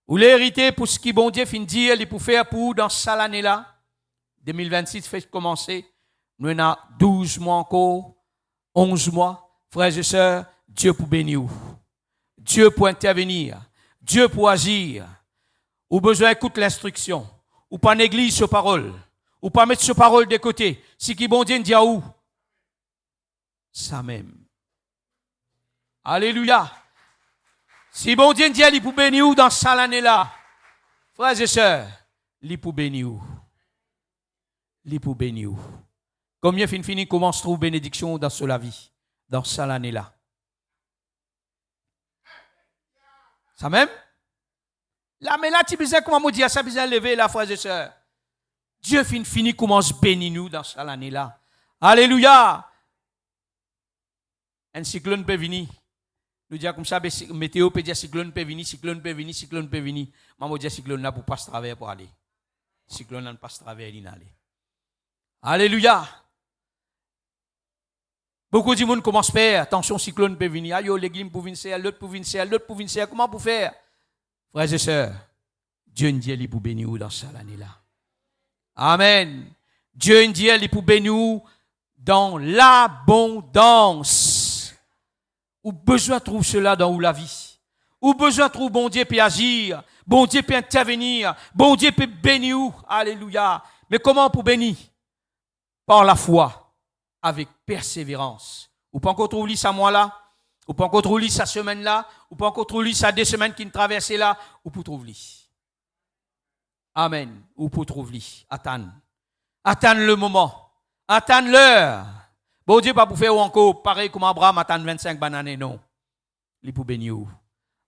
[SPEAKER 2] Vous l'héritez pour ce qui bon Dieu fin dire, il pour faire pour dans cette année-là. 2026 fait commencer. Nous avons 12 mois encore, 11 mois. Frères et sœurs, Dieu pour bénir. Dieu pour intervenir. Dieu pour agir. Ou besoin d'écouter l'instruction. Ou pas négliger ses paroles. Ou pas mettre ses paroles de côté. Si qui bon Dieu dit à où? Ça même. Alléluia. Si bon Dieu dit il pour bénir dans cette année-là, frères et sœurs, il pour bénir. Il pour bénir. Combien fini commence trouve bénédiction dans la vie, dans cette année-là? Ça même? Là, mais là, tu besoin comment dire ça besoin lever là, frères et sœurs. Dieu fini commence bénir nous dans cette année-là. Alléluia. Un cyclone peut venir. Nous disons comme ça, météo peut dire cyclone peut venir, cyclone peut venir, cyclone peut venir. Maman dit cyclone là pour passer travers pour aller. Cyclone là ne passe travers il aller. Alléluia. Beaucoup de monde commence à faire, attention cyclone peut venir. Ayo l'église pour venir, l'autre pour venir, l'autre pour venir. Comment pour faire? Frères et sœurs, Dieu nous dit pour bénir dans cette année-là. Amen. Dieu nous dit pour bénir dans l'abondance. Ou besoin de trouver cela dans la vie. Ou besoin de trouver bon Dieu peut agir, bon Dieu peut intervenir, bon Dieu peut bénir. Alléluia. Mais comment pour bénir? Par la foi, avec persévérance. Ou pas encore trouver ça mois là, ou pas encore trouver ça semaine là, ou pas encore trouver ça 2 semaines qui nous traversent là, ou pour trouver. Amen. Ou pour trouver. Attendre. Attendre le moment. Attendre l'heure. Bon Dieu pas pour faire encore pareil comme Abraham attend 25 bananes, non. Il pour bénir.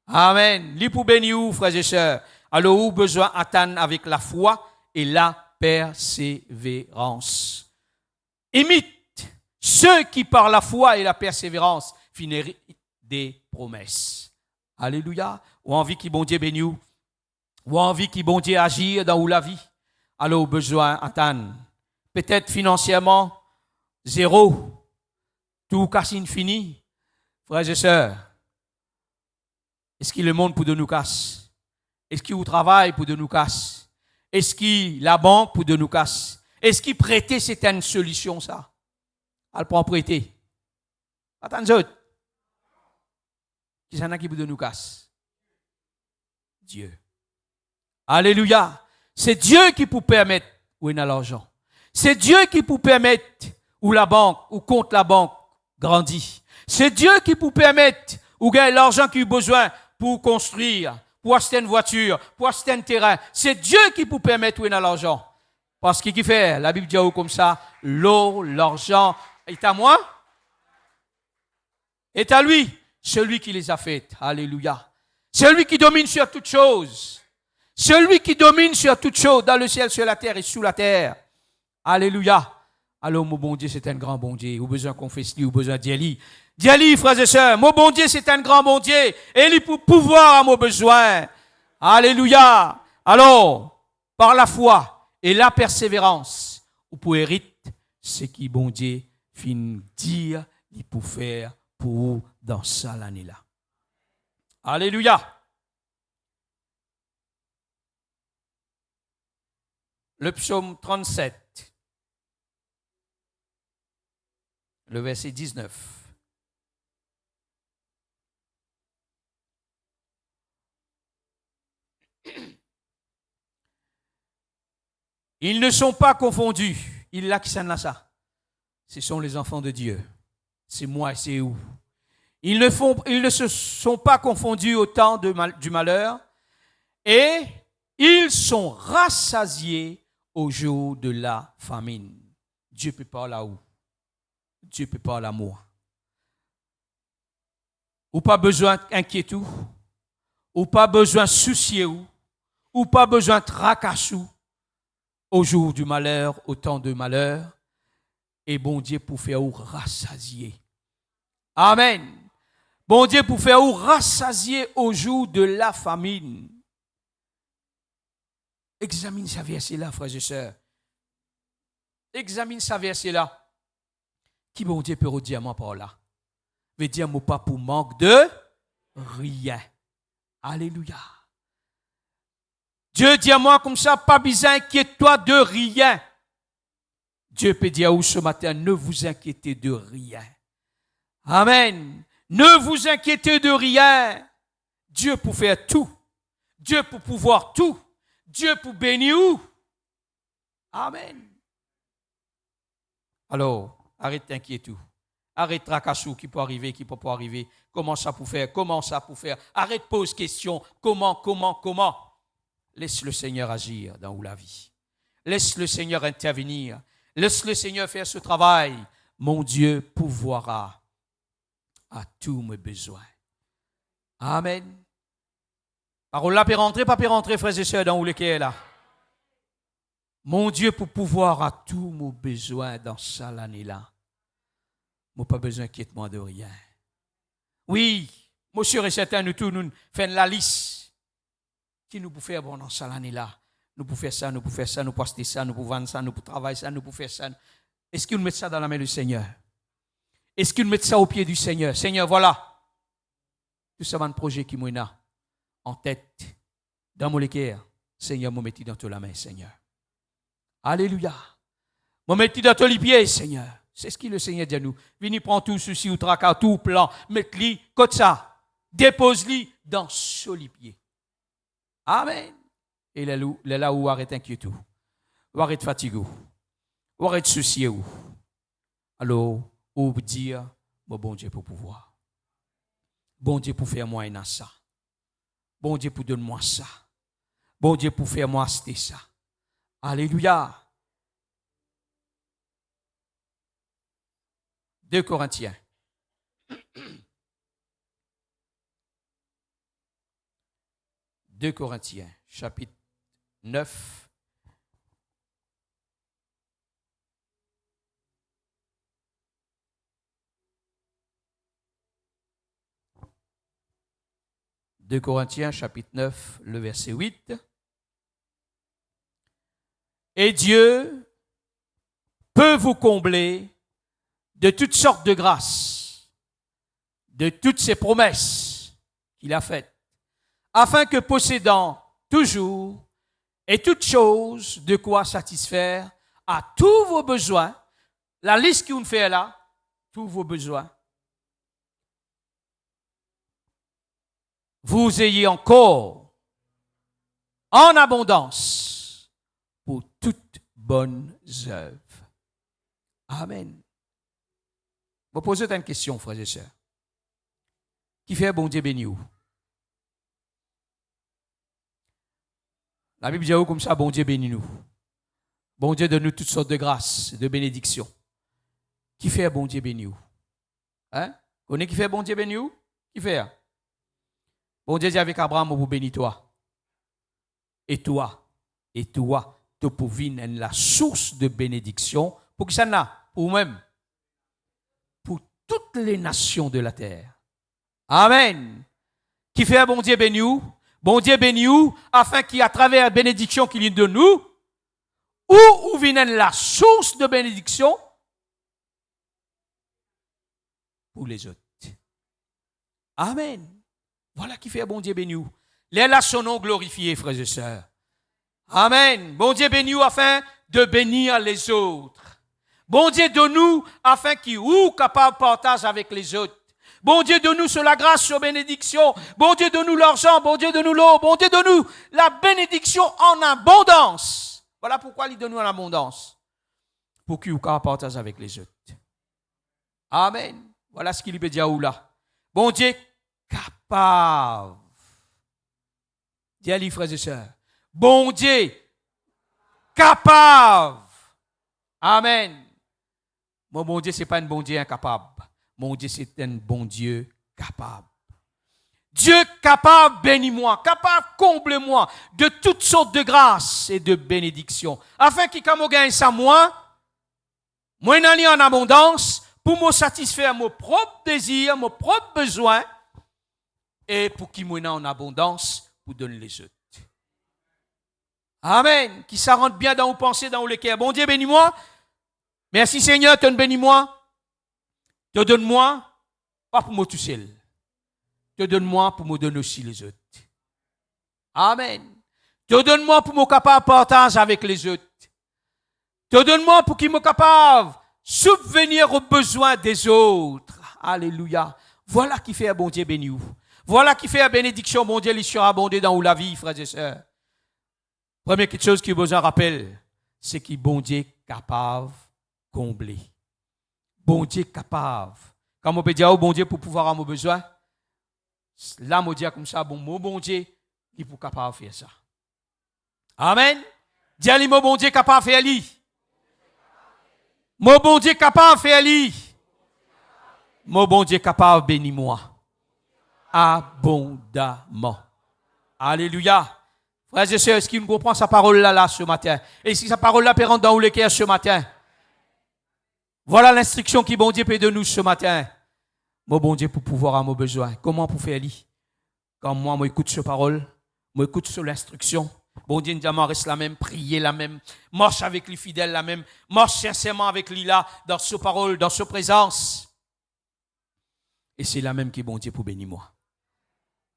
[SPEAKER 2] Amen. Il pour bénir, frères et sœurs. Alors, vous besoin attendre avec la foi et la persévérance. Imite ceux qui par la foi et la persévérance finissent des promesses. Alléluia. Ou envie qui bon Dieu bénisse. Ou envie qui bon Dieu agir dans la vie. Alors, vous besoin attendre. Peut-être financièrement, 0. Tout cassine fini. Frères et sœurs, est-ce qu'il le monde pour de nous casse? Est-ce qu'il travaille pour de nous casse? Est-ce qu'il la banque pour de nous casse? Est-ce qu'il prêter c'est une solution ça? Elle prend prêter. Attendez autres. Qui s'en a qui pour de nous casse? Dieu. Alléluia. C'est Dieu qui peut permettre où il y a l'argent. C'est Dieu qui peut permettre où la banque, ou compte la banque, grandit. C'est Dieu qui peut permettre ou gagner l'argent qu'il a besoin pour construire, pour acheter une voiture, pour acheter un terrain. C'est Dieu qui peut permettre où il y a l'argent. Parce qu'il fait, la Bible dit comme ça, l'eau, l'argent est à moi, est à lui, celui qui les a faites. Alléluia. Celui qui domine sur toutes choses. Celui qui domine sur toutes choses, dans le ciel, sur la terre et sous la terre. Alléluia. Alors, mon bon Dieu, c'est un grand bon Dieu. Ou besoin qu'on fasse lui, ou besoin d'y aller, frères et sœurs. Mon bon Dieu, c'est un grand bon Dieu. Et il pour pouvoir à mon besoin. Alléluia. Alors, par la foi et la persévérance, ou pour hériter ce qui bon Dieu fin dire, il peut faire pour vous dans ça l'année-là. Alléluia. Le psaume 37, le verset 19. Ils ne sont pas confondus. Il l'a qui s'en a ça. Ce sont les enfants de Dieu. C'est moi et c'est vous. Ils ne se sont pas confondus au temps du malheur et ils sont rassasiés au jour de la famine. Dieu peut pas là où. Dieu peut pas là moi. Ou pas besoin d'inquiétude, ou pas besoin soucier, ou pas besoin tracassou au jour du malheur, au temps de malheur, et bon Dieu pour faire ou rassasier. Amen. Bon Dieu pour faire ou rassasier au jour de la famine. Examine sa verset-là, frères et sœurs. Examine sa verset-là. Qui bon Dieu peut redire moi par là? Veut dire mon pas pour manque de rien. Alléluia. Dieu dit à moi comme ça, pas besoin inquiète-toi de rien. Dieu peut dire à vous ce matin, ne vous inquiétez de rien. Amen. Ne vous inquiétez de rien. Dieu pour faire tout. Dieu pour pouvoir tout. Dieu pour bénir où? Amen. Alors, arrête d'inquiétude. Arrête tracassou qui peut arriver, qui peut pas arriver. Comment ça pour faire? Comment ça pour faire? Arrête pose question. Comment? Laisse le Seigneur agir dans la vie. Laisse le Seigneur intervenir. Laisse le Seigneur faire ce travail. Mon Dieu pourvoira à tous mes besoins. Amen. Parole là peut rentrer, pas peut rentrer, frères et sœurs, dans où lequel là. Mon Dieu pour pouvoir à tous mes besoins dans ça l'année-là. Moi pas besoin d'inquiétement de rien. Oui, moi sûr et certain, nous tous, nous faisons la liste. Qui nous peut faire bon dans ça l'année-là? Nous pouvons faire ça, nous pouvons faire ça, nous pouvons acheter ça, nous pouvons vendre ça, nous pouvons travailler ça, nous pouvons faire ça. Est-ce qu'il nous met ça dans la main du Seigneur? Est-ce qu'il nous met ça au pied du Seigneur? Seigneur, voilà. Tout ça, un projet qui m'a en tête, dans mon cœur. Seigneur, me mettez dans la main, Seigneur. Alléluia. Me mettez dans les pieds, Seigneur. C'est ce que le Seigneur dit à nous. Venez prendre tout souci ou tracas, tout plan, mettez-le comme ça. Dépose-le dans ce pied. Amen. Et là où arrête inquiétude, où arrête fatigue, où arrête soucier. Alors, où dire, bon Dieu pour pouvoir. Bon Dieu pour faire moi ça. Bon Dieu pour donner moi ça. Bon Dieu pour faire moi acheter ça. Alléluia. 2 Corinthiens. 2 Corinthiens, chapitre 9. « 2 Corinthiens, chapitre 9, le verset 8. « Et Dieu peut vous combler de toutes sortes de grâces, de toutes ses promesses qu'il a faites, afin que possédant toujours et toutes choses de quoi satisfaire à tous vos besoins, la liste qu'on fait là, tous vos besoins, vous ayez encore en abondance pour toutes bonnes œuvres. » Amen. Je vais poser une question, frères et sœurs. Qui fait bon Dieu béni où? La Bible dit comme ça, bon Dieu bénis nous. Bon Dieu donne-nous toutes sortes de grâces, de bénédictions. Qui fait bon Dieu béni où? Hein? Connais qui fait bon Dieu béni où? Qui fait? Bon Dieu dit avec Abraham, vous bénis toi. Et toi, tu peux venir la source de bénédiction. Pour qui ça n'a? Pour vous-même. Pour toutes les nations de la terre. Amen. Qui fait bon Dieu béni où? Bon Dieu bénit nous, afin qu'à travers la bénédiction qu'il donne nous, où vient la source de bénédiction pour les autres. Amen. Voilà qui fait bon Dieu béni nous. Les là son nom glorifié, frères et sœurs. Amen. Bon Dieu béni nous afin de bénir les autres. Bon Dieu donne-nous afin qu'il ou capable de partager avec les autres. Bon Dieu donne-nous sur la grâce, sur la bénédiction. Bon Dieu donne-nous l'argent. Bon Dieu donne-nous l'eau. Bon Dieu donne-nous la bénédiction en abondance. Voilà pourquoi il donne-nous en abondance. Pour qu'il ou capable de partager avec les autres. Amen. Voilà ce qu'il peut dire ou là. Bon Dieu capable. Dis-le, frères et sœurs. Bon Dieu capable. Amen. Mon bon Dieu, ce n'est pas un bon Dieu incapable. Mon Dieu, c'est un bon Dieu capable. Dieu capable, bénis-moi, capable, comble-moi de toutes sortes de grâces et de bénédictions. Afin qu'il me gagne ça, moi n'en en abondance, pour me satisfaire mon propre désir, mon propre besoin, et pour qu'il m'en en abondance, pour donner les autres. Amen. Qui ça rentre bien dans vos pensées, dans vos cœurs. Bon Dieu, bénis-moi. Merci Seigneur, te bénis-moi. Te donne-moi, pas pour moi tout seul. Te donne-moi pour me donner aussi les autres. Amen. Te donne-moi pour me capable de partager avec les autres. Te donne-moi pour qu'il me capable de subvenir aux besoins des autres. Alléluia. Voilà qui fait un bon Dieu béni. Voilà qui fait la bénédiction, bon Dieu, il sera abondé dans la vie, frères et sœurs. Première chose qui besoin rappel, c'est que bon Dieu est capable de combler. Bon Dieu est capable. Quand on peut dire, oh bon Dieu, pour pouvoir avoir mon besoin, là, on dit comme ça, bon Dieu, il est capable de faire ça. Amen. Dis-lui, mon bon Dieu est capable de faire lui. Mon bon Dieu est capable de faire lui. Mon bon Dieu est capable de bénir moi. Abondamment. Alléluia. Frères et sœurs, est-ce qu'il nous comprend sa parole là ce matin? Et si sa parole là peut rentrer dans le cœur ce matin? Voilà l'instruction qui bon Dieu peut de nous ce matin. Mon bon Dieu pour pouvoir avoir nos besoins. Comment pour faire lui? Quand moi écoute ce parole, moi écoute sur l'instruction. Bon Dieu nous reste la même, prier la même, marche avec les fidèles la même, marche sincèrement avec lui là, dans ce parole, dans sa présence. Et c'est la même qui bon Dieu pour bénir moi.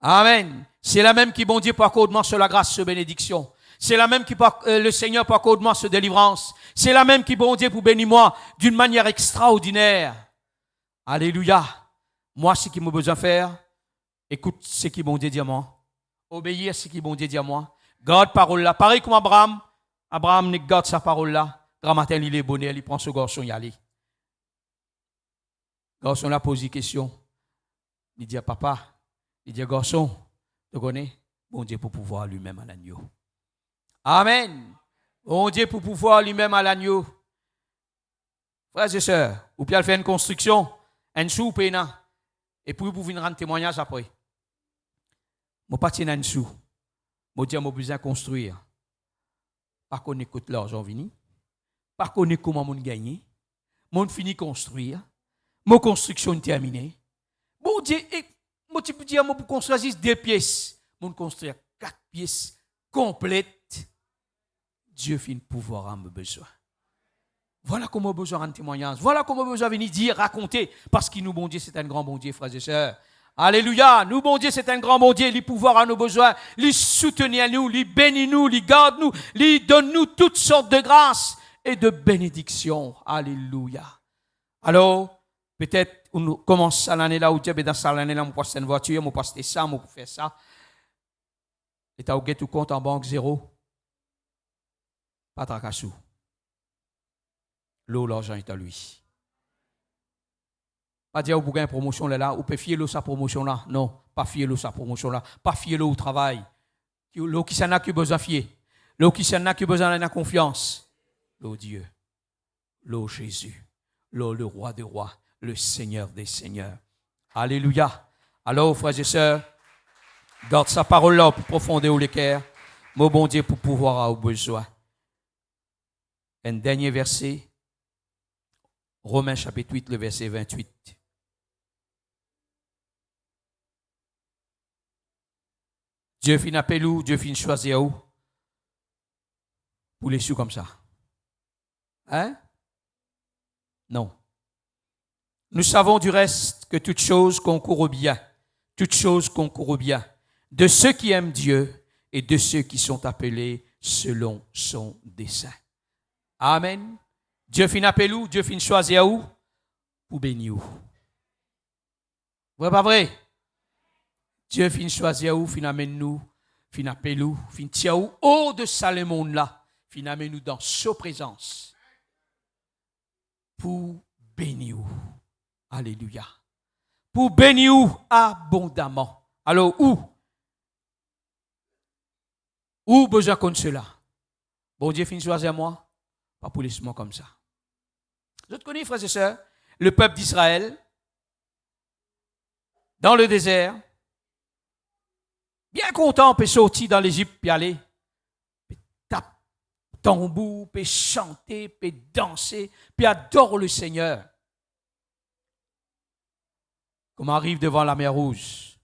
[SPEAKER 2] Amen. C'est la même qui bon Dieu pour accorder sur la grâce, sur bénédiction. C'est la même qui le Seigneur pour accorder sur délivrance. C'est la même qui bon Dieu pour bénir moi d'une manière extraordinaire. Alléluia. Moi, ce qui m'a besoin de faire, écoute ce qui bon Dieu dit à moi. Obéir ce qui bon Dieu dit à moi. Garde parole là. Pareil comme Abraham. Abraham garde sa parole là. Grand matin, il est bonheur, il prend ce garçon y aller. Le garçon là pose une question. Il dit à papa, il dit, garçon, tu connais? Bon Dieu pour pouvoir lui-même à l'agneau. Amen. Bon Dieu pour pouvoir lui-même à l'agneau. Frères et sœurs, ou bien faire une construction, un sou, et puis vous venir rendre témoignage après. Je ne suis pas un sou. Je dis, je besoin de construire. Pas qu'on écoute l'argent venu. Pas qu'on écoute comment on gagne. Je finis de construire. Mon construction est terminée. Bon Dieu, moi, tu peux dire, pour construire juste 2 pièces. Moi, construire 4 pièces complètes. Dieu finit de pouvoir avoir besoin. Voilà comment on a besoin de témoignage. Voilà comment on a besoin de venir dire, raconter. Parce qu'il nous, bon Dieu, c'est un grand bon Dieu, frères et sœurs. Alléluia. Nous, bon Dieu, c'est un grand bon Dieu. Il pouvoir à nos besoins. Il soutenir nous, il bénit nous, il garde nous, il donne nous toutes sortes de grâces et de bénédictions. Alléluia. Alors, peut-être, on commence à l'année là où Dieu est dans cette année là, on passe une voiture, on passe ça, on peut faire ça. Et tu as tout compte en banque zéro. Pas de tracassou. L'eau, l'argent est à lui. Pas dire, vous avez une promotion là, ou peut fier l'eau sa promotion là. Non, pas fier l'eau sa promotion là. Pas fier l'eau au travail. L'eau qui s'en a qui besoin de fier. L'eau qui s'en a qui besoin de confiance. L'eau Dieu. L'eau Jésus. L'eau le roi des rois. Le Seigneur des seigneurs. Alléluia. Alors, frères et sœurs, garde sa parole là pour profondément les cœurs. Mon bon Dieu pour pouvoir avoir besoin. Un dernier verset. Romains chapitre 8, le verset 28. Dieu fin appelle où, Dieu fin choisir où pour les sous comme ça. Hein? Non. Nous savons du reste que toute chose concourt au bien. Toute chose concourt au bien de ceux qui aiment Dieu et de ceux qui sont appelés selon son dessein. Amen. Dieu fin appelle où? Dieu fin choisir où? Pour bénir où? Vrai pas vrai? Dieu fin choisir où? Fin amène nous, fin appelle où? Fin tient où? Haut de ça le monde là. Fin amène nous dans sa présence. Pour bénir où? Alléluia. Pour bénir où? Abondamment. Alors où? Où besoin comme cela? Bon Dieu fin choisir moi? Pas pour laisser moi comme ça. Vous connaissez, frères et sœurs, le peuple d'Israël, dans le désert, bien content, peut sortir dans l'Égypte, puis aller, puis taper tambour, puis chanter, puis danser, puis adorer le Seigneur. Comme on arrive devant la mer Rouge,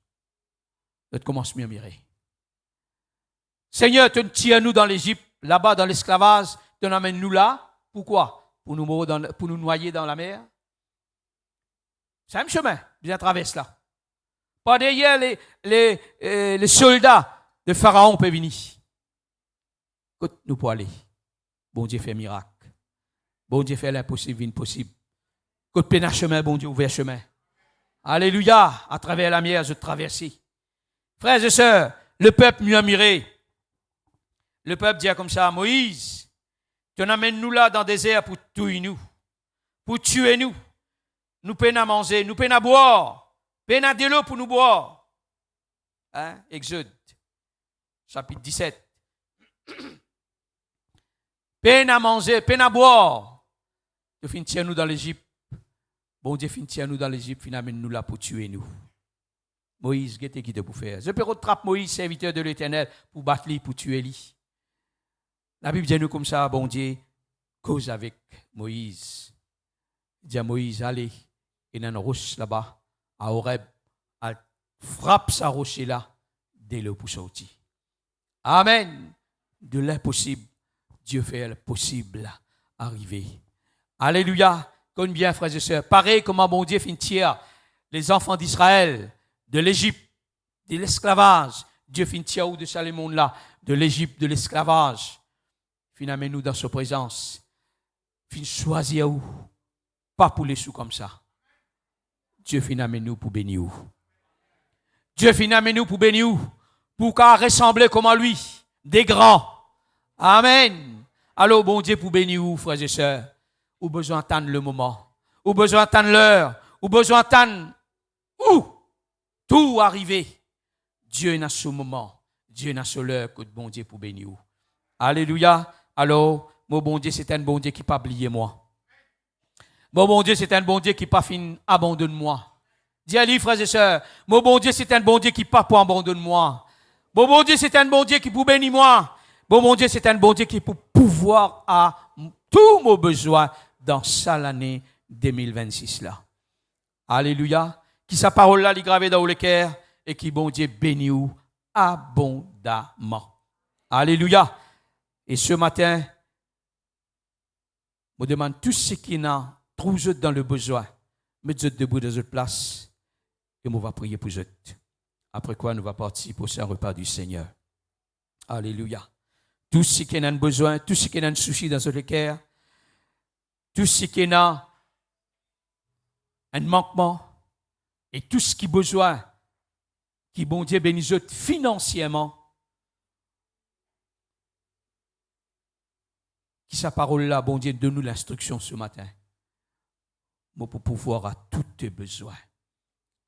[SPEAKER 2] tu commences à murmurer. Seigneur, tu tiens nous dans l'Égypte, là-bas dans l'esclavage, tu nous amènes nous là. Pourquoi? Pour nous noyer dans la mer. C'est un chemin, bien traverse là. Pas derrière les soldats de Pharaon peuvent venir. Écoute, nous pour aller. Bon Dieu fait miracle. Bon Dieu fait l'impossible, l'impossible. Écoute, plein chemin, bon Dieu ouvert chemin. Alléluia, à travers la mer, je traversais. Frères et sœurs, le peuple murmurait. Le peuple dit comme ça, Moïse, tu nous amènes nous là dans le désert pour tuer nous, pour tuer nous. Nous peine à manger, nous peine à boire, peine à de l'eau pour nous boire. Hein? Exode, chapitre 17. Peine à manger, peine à boire. Tu finis tiens nous dans l'Égypte. Bon Dieu finis tiens nous dans l'Égypte, finis amène nous là pour tuer nous. Moïse, qu'est-ce qu'il te pour faire? Je peux rattraper Moïse, serviteur de l'Éternel, pour battre lui, pour tuer lui. La Bible dit nous comme ça, bon Dieu, cause avec Moïse. Il dit à Moïse, allez, il y a une roche là-bas, à Horeb, frappe sa roche là, dès le pour sortir. Amen. De l'impossible, Dieu fait le possible arriver. Alléluia. Comme bien, frères et sœurs. Pareil comment bon Dieu finit tirer les enfants d'Israël de l'Égypte, de l'esclavage. Dieu finit tirer de ça le monde là, de l'Égypte, de l'esclavage. Finalement, nous dans sa présence. Fin choisir où? Pas pour les sous comme ça. Dieu finalement nous pour bénir où? Dieu finalement nous pour bénir où? Pour qu'à ressembler comme à lui, des grands. Amen. Alors, bon Dieu pour bénir où, frères et sœurs? Ou besoin d'attendre le moment? Ou besoin d'attendre l'heure? Ou besoin d'attendre où? Tout arriver. Dieu n'a ce moment. Dieu n'a ce l'heure que bon Dieu pour bénir où? Alléluia. Alors, mon bon Dieu, c'est un bon Dieu qui n'a pas oublié moi. Mon bon Dieu, c'est un bon Dieu qui n'a pas fini abandonne moi. Dis-lui, frères et sœurs, mon bon Dieu, c'est un bon Dieu qui n'a pas pour abandonner moi. Mon bon Dieu, c'est un bon Dieu qui pour bénir moi. Mon bon Dieu, c'est un bon Dieu qui pour pouvoir à tous mes besoins dans l'année 2026 là. Alléluia. Qui sa parole là, il gravée dans le cœur et qui bon Dieu bénit ou abondamment. Alléluia. Et ce matin, je me demande tout ce qui n'a trouvé dans le besoin, mettez debout dans votre place et on va prier pour eux. Après quoi, nous allons partir pour ce repas du Seigneur. Alléluia. Tout ce qui a un besoin, tout ce qui a un souci dans votre cœur, tout ce qui a un manquement et tout ce qui a besoin, qui bon Dieu bénisse financièrement, qui sa parole là, bon Dieu, donne-nous l'instruction ce matin. Pour pouvoir à tous tes besoins.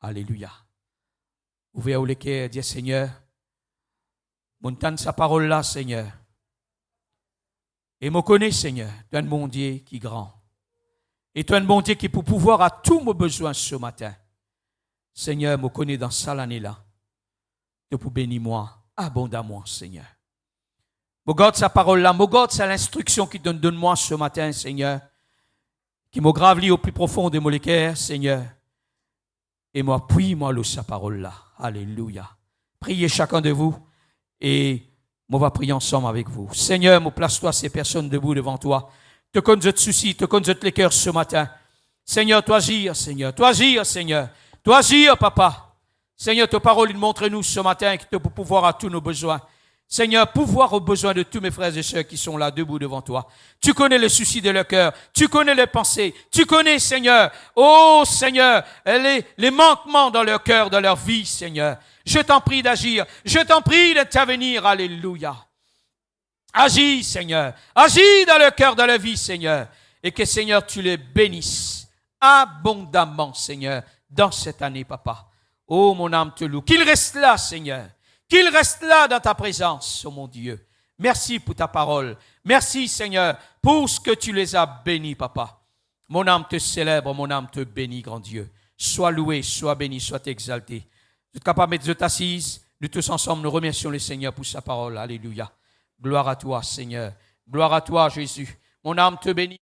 [SPEAKER 2] Alléluia. Ouvrez le cœur, dis Seigneur, montagne sa parole là, Seigneur. Et me connais, Seigneur, tu es un bon Dieu qui est grand. Et tu es un bon Dieu qui peut pouvoir à tous mes besoins ce matin. Seigneur, me connais dans ça l'année là. Tu peux bénir moi abondamment, Seigneur. Me garde sa parole là, me garde sa l'instruction qui donne-moi ce matin, Seigneur. Qui me gravit au plus profond de mon cœur, Seigneur. Et moi, puis-moi sa parole là. Alléluia. Priez chacun de vous. Et on va prier ensemble avec vous. Seigneur, place-toi ces personnes debout devant toi. Te connais de soucis, te connais de les cœurs ce matin. Seigneur, toi agir, Seigneur. Toi agir, Seigneur. Toi agir, Papa. Seigneur, ta parole, montre-nous ce matin que tu peux pouvoir à tous nos besoins. Seigneur, pouvoir aux besoins de tous mes frères et sœurs qui sont là debout devant toi. Tu connais les soucis de leur cœur. Tu connais les pensées. Tu connais, Seigneur, oh Seigneur, les manquements dans leur cœur, dans leur vie, Seigneur. Je t'en prie d'agir. Je t'en prie d'intervenir. Alléluia. Agis, Seigneur. Agis dans leur cœur, dans leur vie, Seigneur. Et que, Seigneur, tu les bénisses abondamment, Seigneur, dans cette année, Papa. Oh, mon âme te loue. Qu'il reste là, Seigneur. Qu'il reste là dans ta présence, oh mon Dieu. Merci pour ta parole. Merci, Seigneur, pour ce que tu les as bénis, Papa. Mon âme te célèbre, mon âme te bénit, grand Dieu. Sois loué, sois béni, sois exalté. Tu es capable de t'assiser. Nous tous ensemble, nous remercions le Seigneur pour sa parole. Alléluia. Gloire à toi, Seigneur. Gloire à toi, Jésus. Mon âme te bénit.